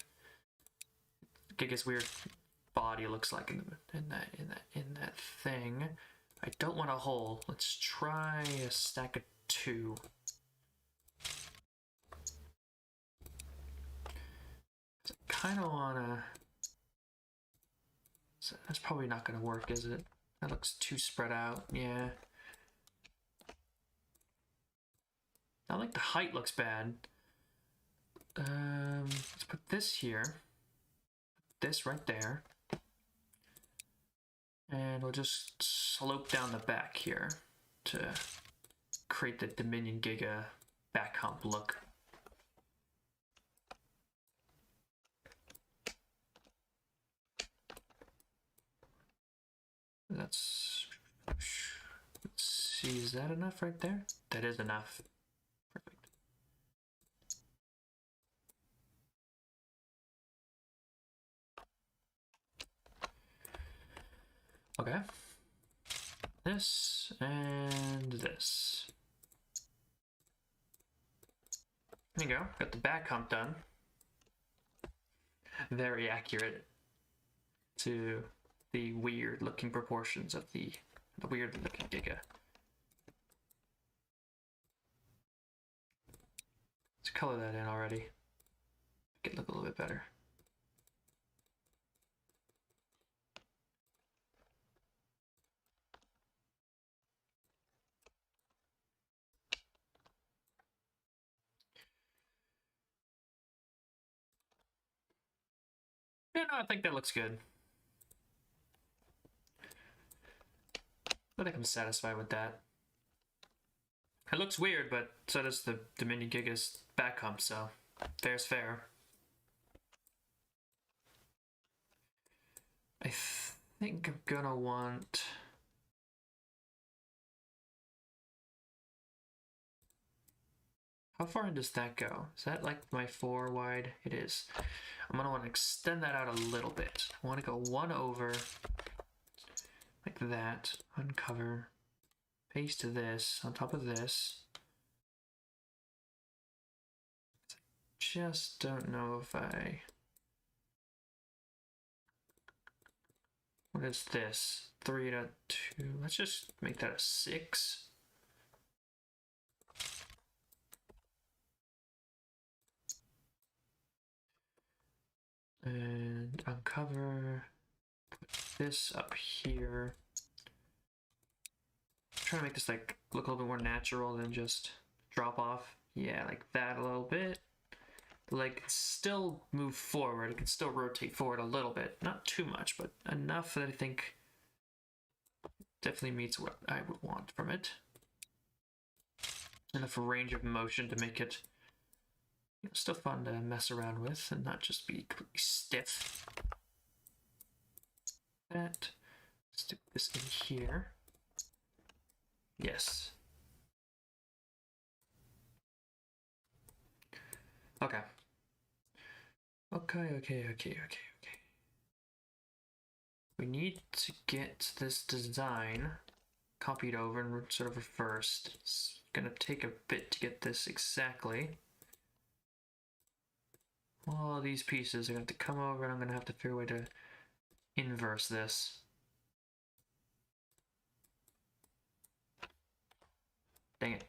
Giga's weird body looks like in that thing. I don't want a hole. Let's try a stack of 2. I kind of wanna. So that's probably not gonna work, is it? That looks too spread out. Yeah. I like the height looks bad. Let's put this here. This right there. And we'll just slope down the back here to create the Dominion Giga back hump look. Let's see, is that enough right there? That is enough. Perfect. Okay. This and this. There you go. Got the back hump done. Very accurate to the weird looking proportions of the weird looking Giga. Let's color that in already. Make it look a little bit better. Yeah, no, I think that looks good. I think I'm satisfied with that. It looks weird, but so does the Dominion Giga's back hump, so fair's fair. I think I'm gonna want... How far in does that go? Is that like my 4 wide? It is. I'm gonna want to extend that out a little bit. I want to go 1 over, like that, uncover, paste this on top of this. Just don't know if I... What is this? 3 to 2. Let's just make that a 6. And uncover, put this up here. I'm trying to make this like look a little bit more natural than just drop off. Yeah, like that a little bit. Like still move forward. It can still rotate forward a little bit. Not too much, but enough that I think definitely meets what I would want from it. Enough range of motion to make it still fun to mess around with and not just be completely stiff. That. Stick this in here. Yes. Okay. Okay. We need to get this design copied over and sort of reversed. It's gonna take a bit to get this exactly. All these pieces are going to have to come over and I'm going to have to figure a way to inverse this. Dang it.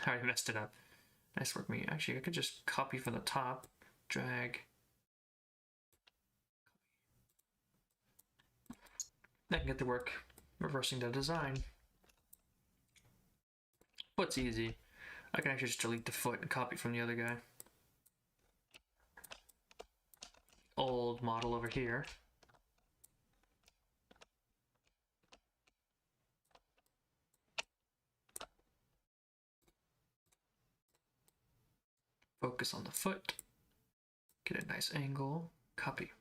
I already messed it up. Nice work, me. Actually, I could just copy from the top, drag. I can get to work reversing the design. Foot's easy. I can actually just delete the foot and copy from the other guy. old model over here. Focus on the foot. Get a nice angle. Copy.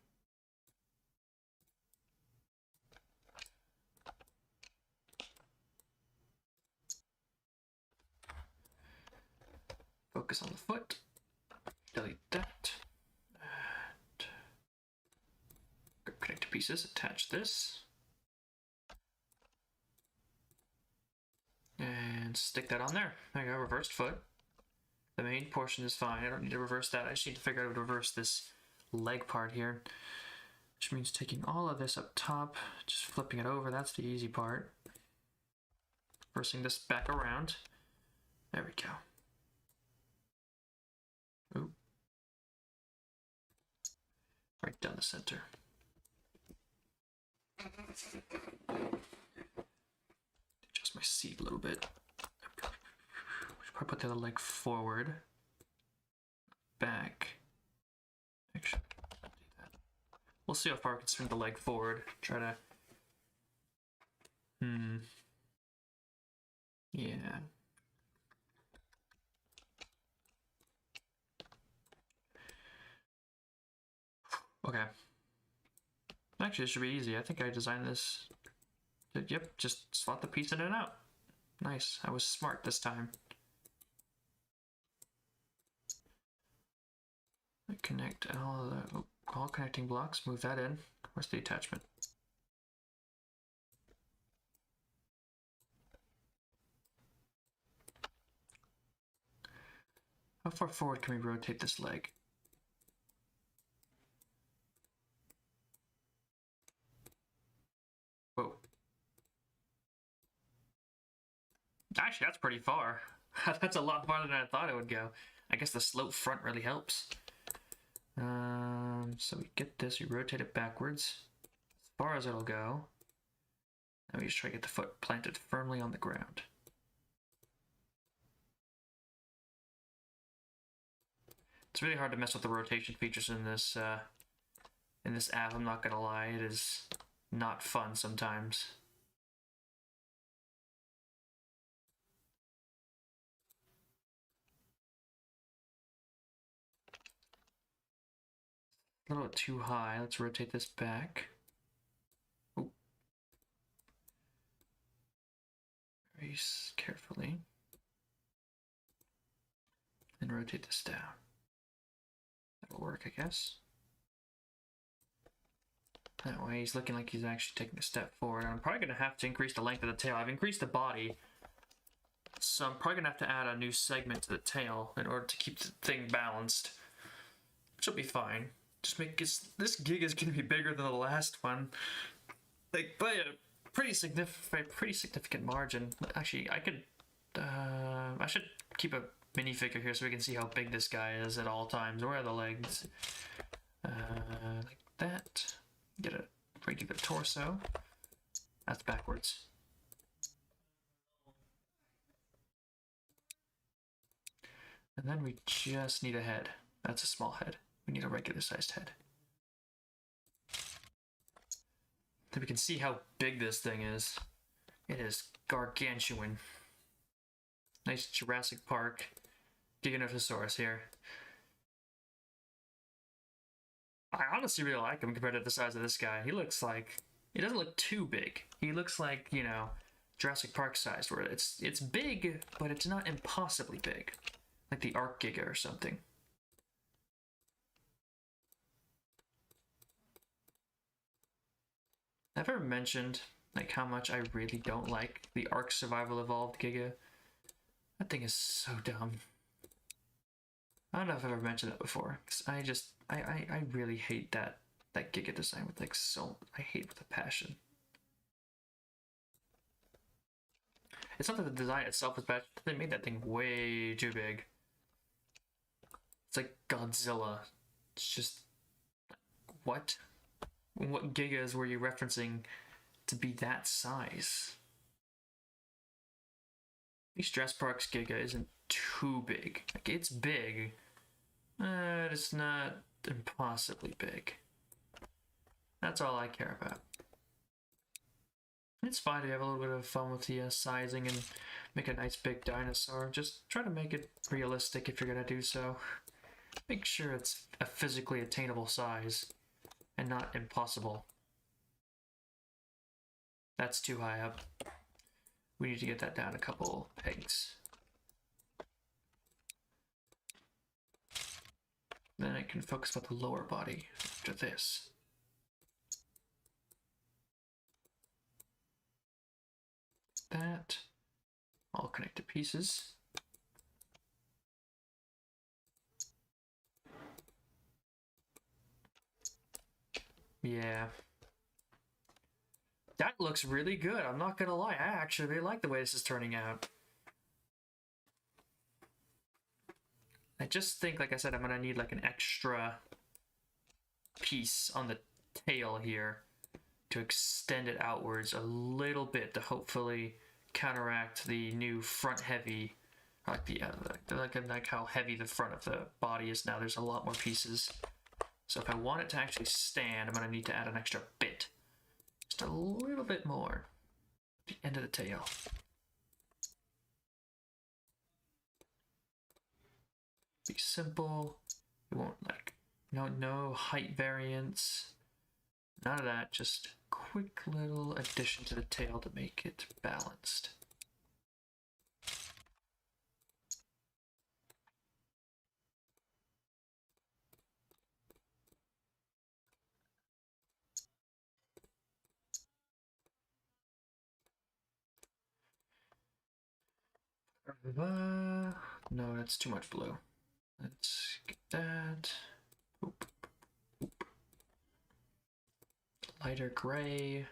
Focus on the foot. Delete that. And connect to pieces. Attach this. And stick that on there. There you go. Reversed foot. The main portion is fine. I don't need to reverse that. I just need to figure out how to reverse this leg part here. Which means taking all of this up top, just flipping it over. That's the easy part. Reversing this back around. There we go. Ooh. Right down the center. Adjust my seat a little bit. Should probably put the other leg forward. Back. Actually, do that. We'll see how far we can swing the leg forward. Try to... Yeah. Okay. Actually, this should be easy. I think I designed this. Yep, just slot the piece in and out. Nice. I was smart this time. Connect all connecting blocks. Move that in. Where's the attachment? How far forward can we rotate this leg? Whoa. Actually, that's pretty far. That's a lot farther than I thought it would go. I guess the slope front really helps. So we get this, we rotate it backwards as far as it'll go. And we just try to get the foot planted firmly on the ground. It's really hard to mess with the rotation features in this app, I'm not gonna lie. It is not fun sometimes. A little too high. Let's rotate this back. Ooh. Very carefully. And rotate this down. That'll work, I guess. That way he's looking like he's actually taking a step forward. I'm probably going to have to increase the length of the tail. I've increased the body, so I'm probably going to have to add a new segment to the tail in order to keep the thing balanced. Which will be fine. Just make this Giga is going to be bigger than the last one, like by a pretty significant margin. Actually, I should keep a minifigure here so we can see how big this guy is at all times. Where are the legs? Like that. Get a regular torso. That's backwards. And then we just need a head. That's a small head. We need a regular sized head. Then we can see how big this thing is. It is gargantuan. Nice Jurassic Park Giganotosaurus here. I honestly really like him compared to the size of this guy. He doesn't look too big. He looks like, you know, Jurassic Park size, where it's big, but it's not impossibly big. Like the Arc Giga or something. I've ever mentioned like how much I really don't like the Arc Survival Evolved Giga. That thing is so dumb. I don't know if I've ever mentioned that before, because I really hate that Giga design with like I hate it with a passion. It's not that the design itself is bad, they made that thing way too big. It's like Godzilla. It's just, what? What gigas were you referencing to be that size? At least Jurassic Park's Giga isn't too big. Like, it's big, but it's not impossibly big. That's all I care about. It's fine to have a little bit of fun with the sizing and make a nice big dinosaur. Just try to make it realistic if you're gonna do so. Make sure it's a physically attainable size and not impossible. That's too high up. We need to get that down a couple pegs. Then I can focus on the lower body after this. That. All connected pieces. Yeah. That looks really good, I'm not gonna lie. I actually really like the way this is turning out. I just think, like I said, I'm gonna need like an extra piece on the tail here to extend it outwards a little bit to hopefully counteract the new front heavy, like the like how heavy the front of the body is now. There's a lot more pieces. So if I want it to actually stand, I'm gonna need to add an extra bit. Just a little bit more. The end of the tail. Be simple. We won't like no height variance. None of that. Just quick little addition to the tail to make it balanced. No, that's too much blue. Let's get that. Oop, oop. Lighter gray.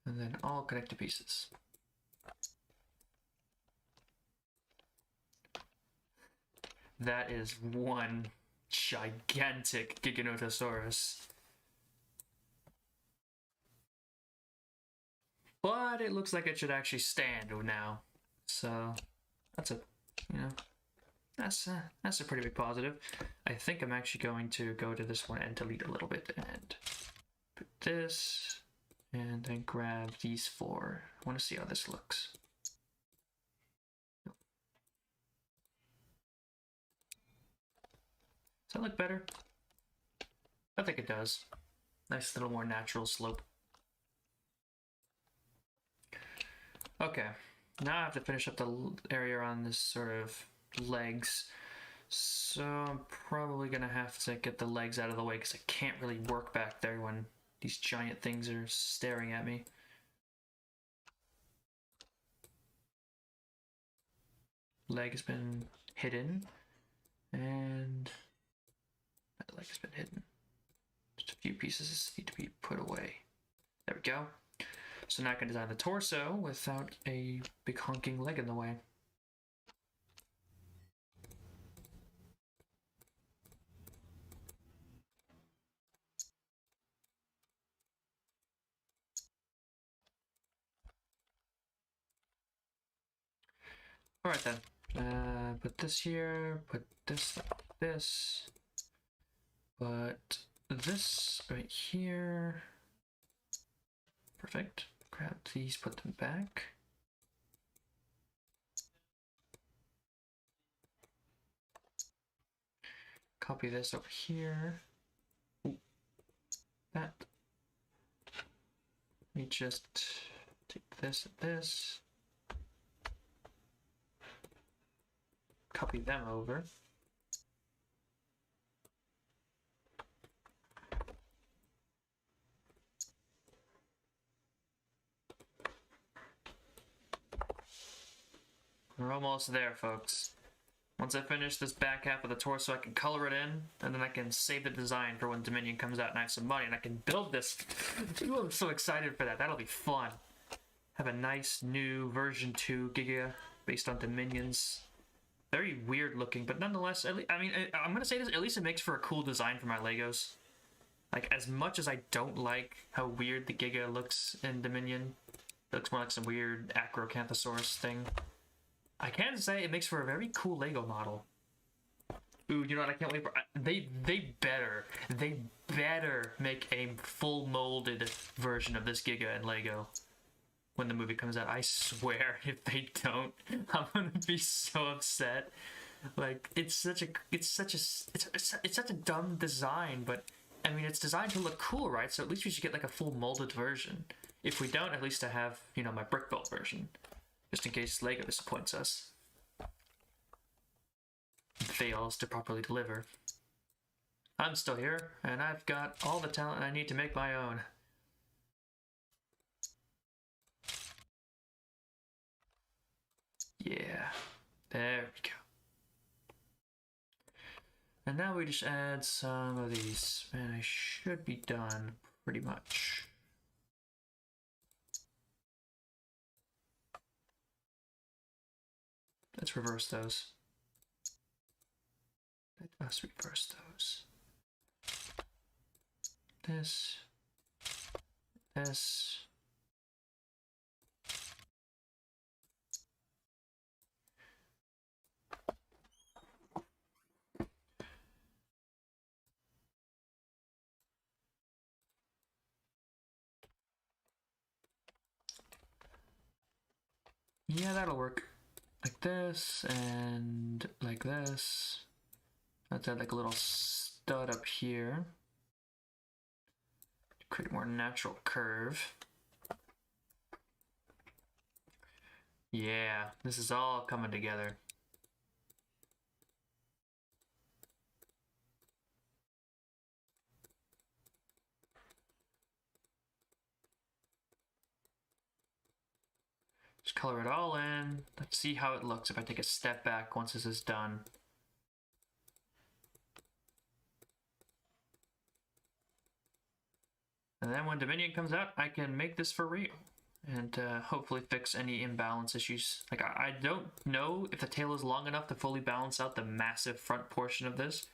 And then all connected pieces. That is one gigantic Giganotosaurus. But it looks like it should actually stand now. So that's a, you know, that's a pretty big positive. I think I'm actually going to go to this one and delete a little bit and put this and then grab these four. I want to see how this looks. Does that look better? I think it does. Nice little more natural slope. Okay, now I have to finish up the area on this sort of legs. So I'm probably gonna have to get the legs out of the way because I can't really work back there when these giant things are staring at me. Leg has been hidden, and that leg has been hidden. Just a few pieces need to be put away. There we go. So now I can design the torso without a big honking leg in the way. All right then, put this here, put this like this, put this right here. Perfect. Grab these, put them back. Copy this over here. Ooh, that. Let me just take this and this. Copy them over. We're almost there, folks. Once I finish this back half of the torso, I can color it in, and then I can save the design for when Dominion comes out and I have some money, and I can build this. Ooh, I'm so excited for that. That'll be fun. Have a nice new version 2 Giga based on Dominions. Very weird looking, but nonetheless, I mean, I'm gonna say this, at least it makes for a cool design for my Legos. Like, as much as I don't like how weird the Giga looks in Dominion, it looks more like some weird Acrocanthosaurus thing. I can say it makes for a very cool Lego model. Ooh, you know what? I can't wait for they better make a full molded version of this Giga in Lego when the movie comes out. I swear, if they don't, I'm gonna be so upset. Like it's such a dumb design, but I mean it's designed to look cool, right? So at least we should get like a full molded version. If we don't, at least I have, you know, my brick built version, just in case Lego disappoints us, fails to properly deliver. I'm still here, and I've got all the talent I need to make my own. Yeah, there we go. And now we just add some of these, and I should be done pretty much. Let's reverse those. Let's reverse those. This. Yeah, that'll work. Like this and like this. Let's add like a little stud up here. Create a more natural curve. Yeah, this is all coming together. Just color it all in. Let's see how it looks if I take a step back once this is done. And then when Dominion comes out, I can make this for real and hopefully fix any imbalance issues. Like I don't know if the tail is long enough to fully balance out the massive front portion of this.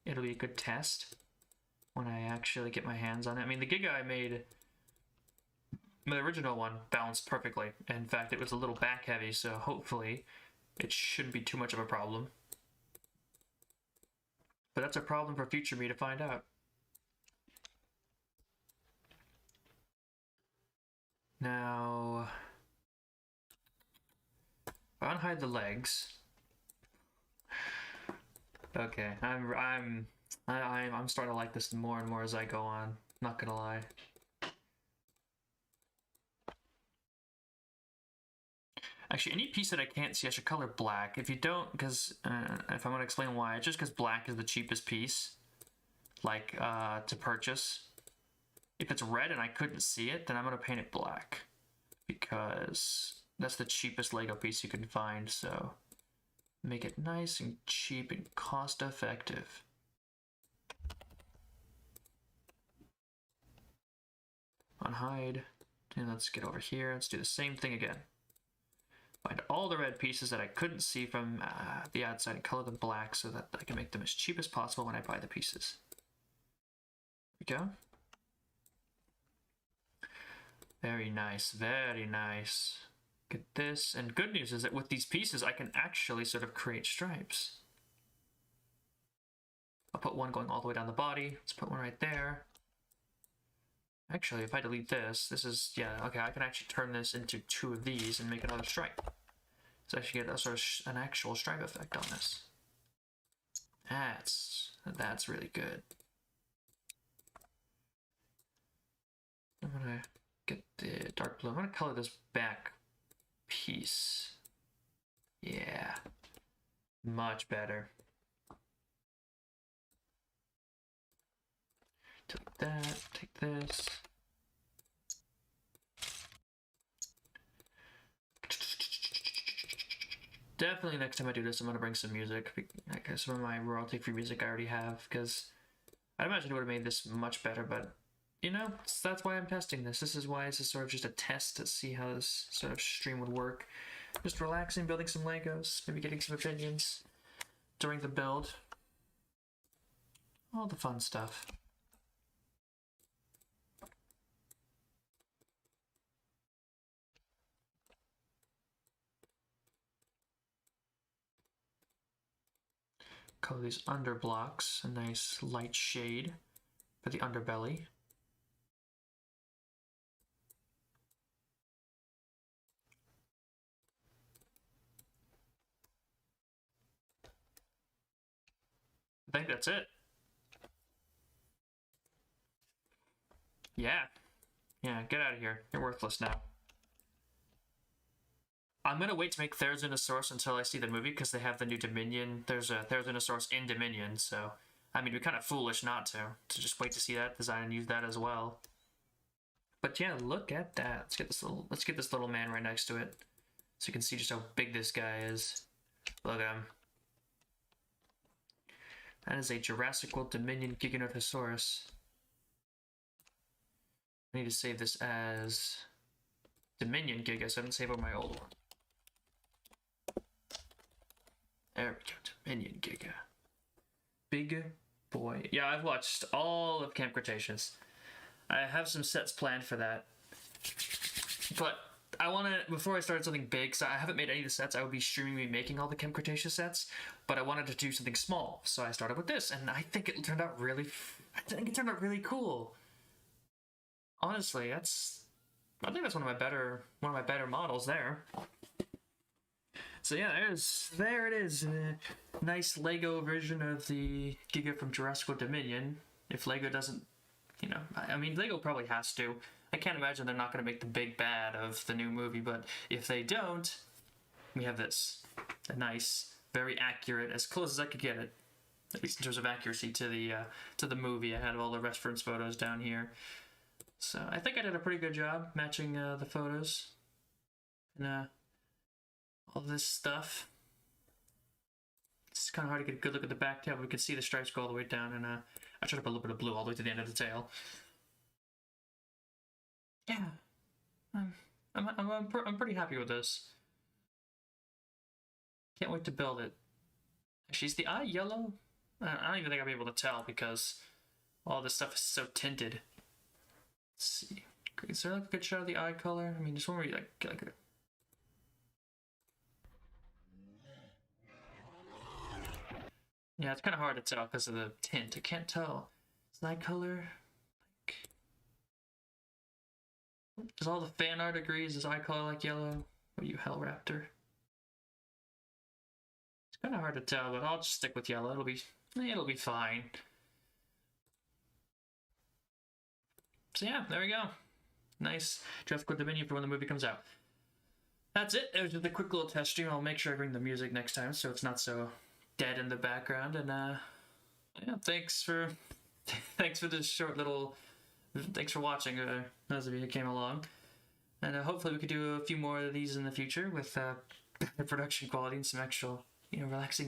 It'll be a good test when I actually get my hands on it. I mean, the Giga I made, the original one, balanced perfectly. In fact, it was a little back heavy, so hopefully it shouldn't be too much of a problem. But that's a problem for future me to find out. Now, unhide the legs. Okay, I'm starting to like this more and more as I go on. Not gonna lie. Actually, any piece that I can't see, I should color black. If you don't, because if I'm gonna explain why, it's just because black is the cheapest piece, like to purchase. If it's red and I couldn't see it, then I'm gonna paint it black because that's the cheapest Lego piece you can find. So make it nice and cheap and cost effective. Unhide, and let's get over here. Let's do the same thing again. Find all the red pieces that I couldn't see from the outside and color them black so that I can make them as cheap as possible when I buy the pieces. There we go. Very nice, very nice. Get this, and good news is that with these pieces I can actually sort of create stripes. I'll put one going all the way down the body. Let's put one right there. Actually, if I delete this, this is, yeah, okay, I can actually turn this into two of these and make another stripe. So I should get a sort of an actual stripe effect on this. That's really good. I'm gonna get the dark blue. I'm gonna color this back piece. Yeah, much better. Take that, take this. Definitely next time I do this, I'm gonna bring some music. Like some of my royalty-free music I already have, because I imagine it would have made this much better, but you know, that's why I'm testing this. This is why this is sort of just a test to see how this sort of stream would work. Just relaxing, building some Legos, maybe getting some opinions during the build. All the fun stuff. color these under blocks a nice light shade for the underbelly. I think that's it. Yeah. Yeah, get out of here. You're worthless now. I'm gonna wait to make Therizinosaurus until I see the movie because they have the new Dominion. There's a Therizinosaurus in Dominion, so I mean, it'd be kind of foolish not to just wait to see that design and use that as well. But yeah, look at that. Let's get this little man right next to it, so you can see just how big this guy is. Look at him. That is a Jurassic World Dominion Giganotosaurus. I need to save this as Dominion Giga, so I didn't save over my old one. There we go, Dominion Giga. Big boy. Yeah, I've watched all of Camp Cretaceous. I have some sets planned for that. But I want to, before I started something big, so I haven't made any of the sets, I would be streaming me making all the Camp Cretaceous sets, but I wanted to do something small, so I started with this, and I think it turned out really cool. Honestly, I think that's one of my better models there. So yeah, there it is. A nice Lego version of the Giga from Jurassic World Dominion. If Lego doesn't, you know, I mean, Lego probably has to. I can't imagine they're not going to make the big bad of the new movie, but if they don't, we have this. A nice, very accurate, as close as I could get it, at least in terms of accuracy to the movie. I had all the reference photos down here. So I think I did a pretty good job matching the photos and all this stuff. It's kind of hard to get a good look at the back tail, but we can see the stripes go all the way down, and I tried to put a little bit of blue all the way to the end of the tail. Yeah, I'm pretty happy with this. Can't wait to build it. Actually, is the eye yellow? I don't even think I'll be able to tell because all this stuff is so tinted. Let's see. Is there like a good shot of the eye color? I mean, just one where you get like a... Yeah, it's kind of hard to tell because of the tint. I can't tell. Is eye color? Does all the fan art agrees? Is eye color like yellow? Or you Hellraptor? It's kind of hard to tell, but I'll just stick with yellow. It'll be fine. So yeah, there we go. Nice Jurassic World Dominion for when the movie comes out. That's it. It was just a quick little test stream. I'll make sure I bring the music next time so it's not so dead in the background. And yeah, thanks for this short little. Thanks for watching, those of you who came along. And hopefully we could do a few more of these in the future with better production quality and some actual, relaxing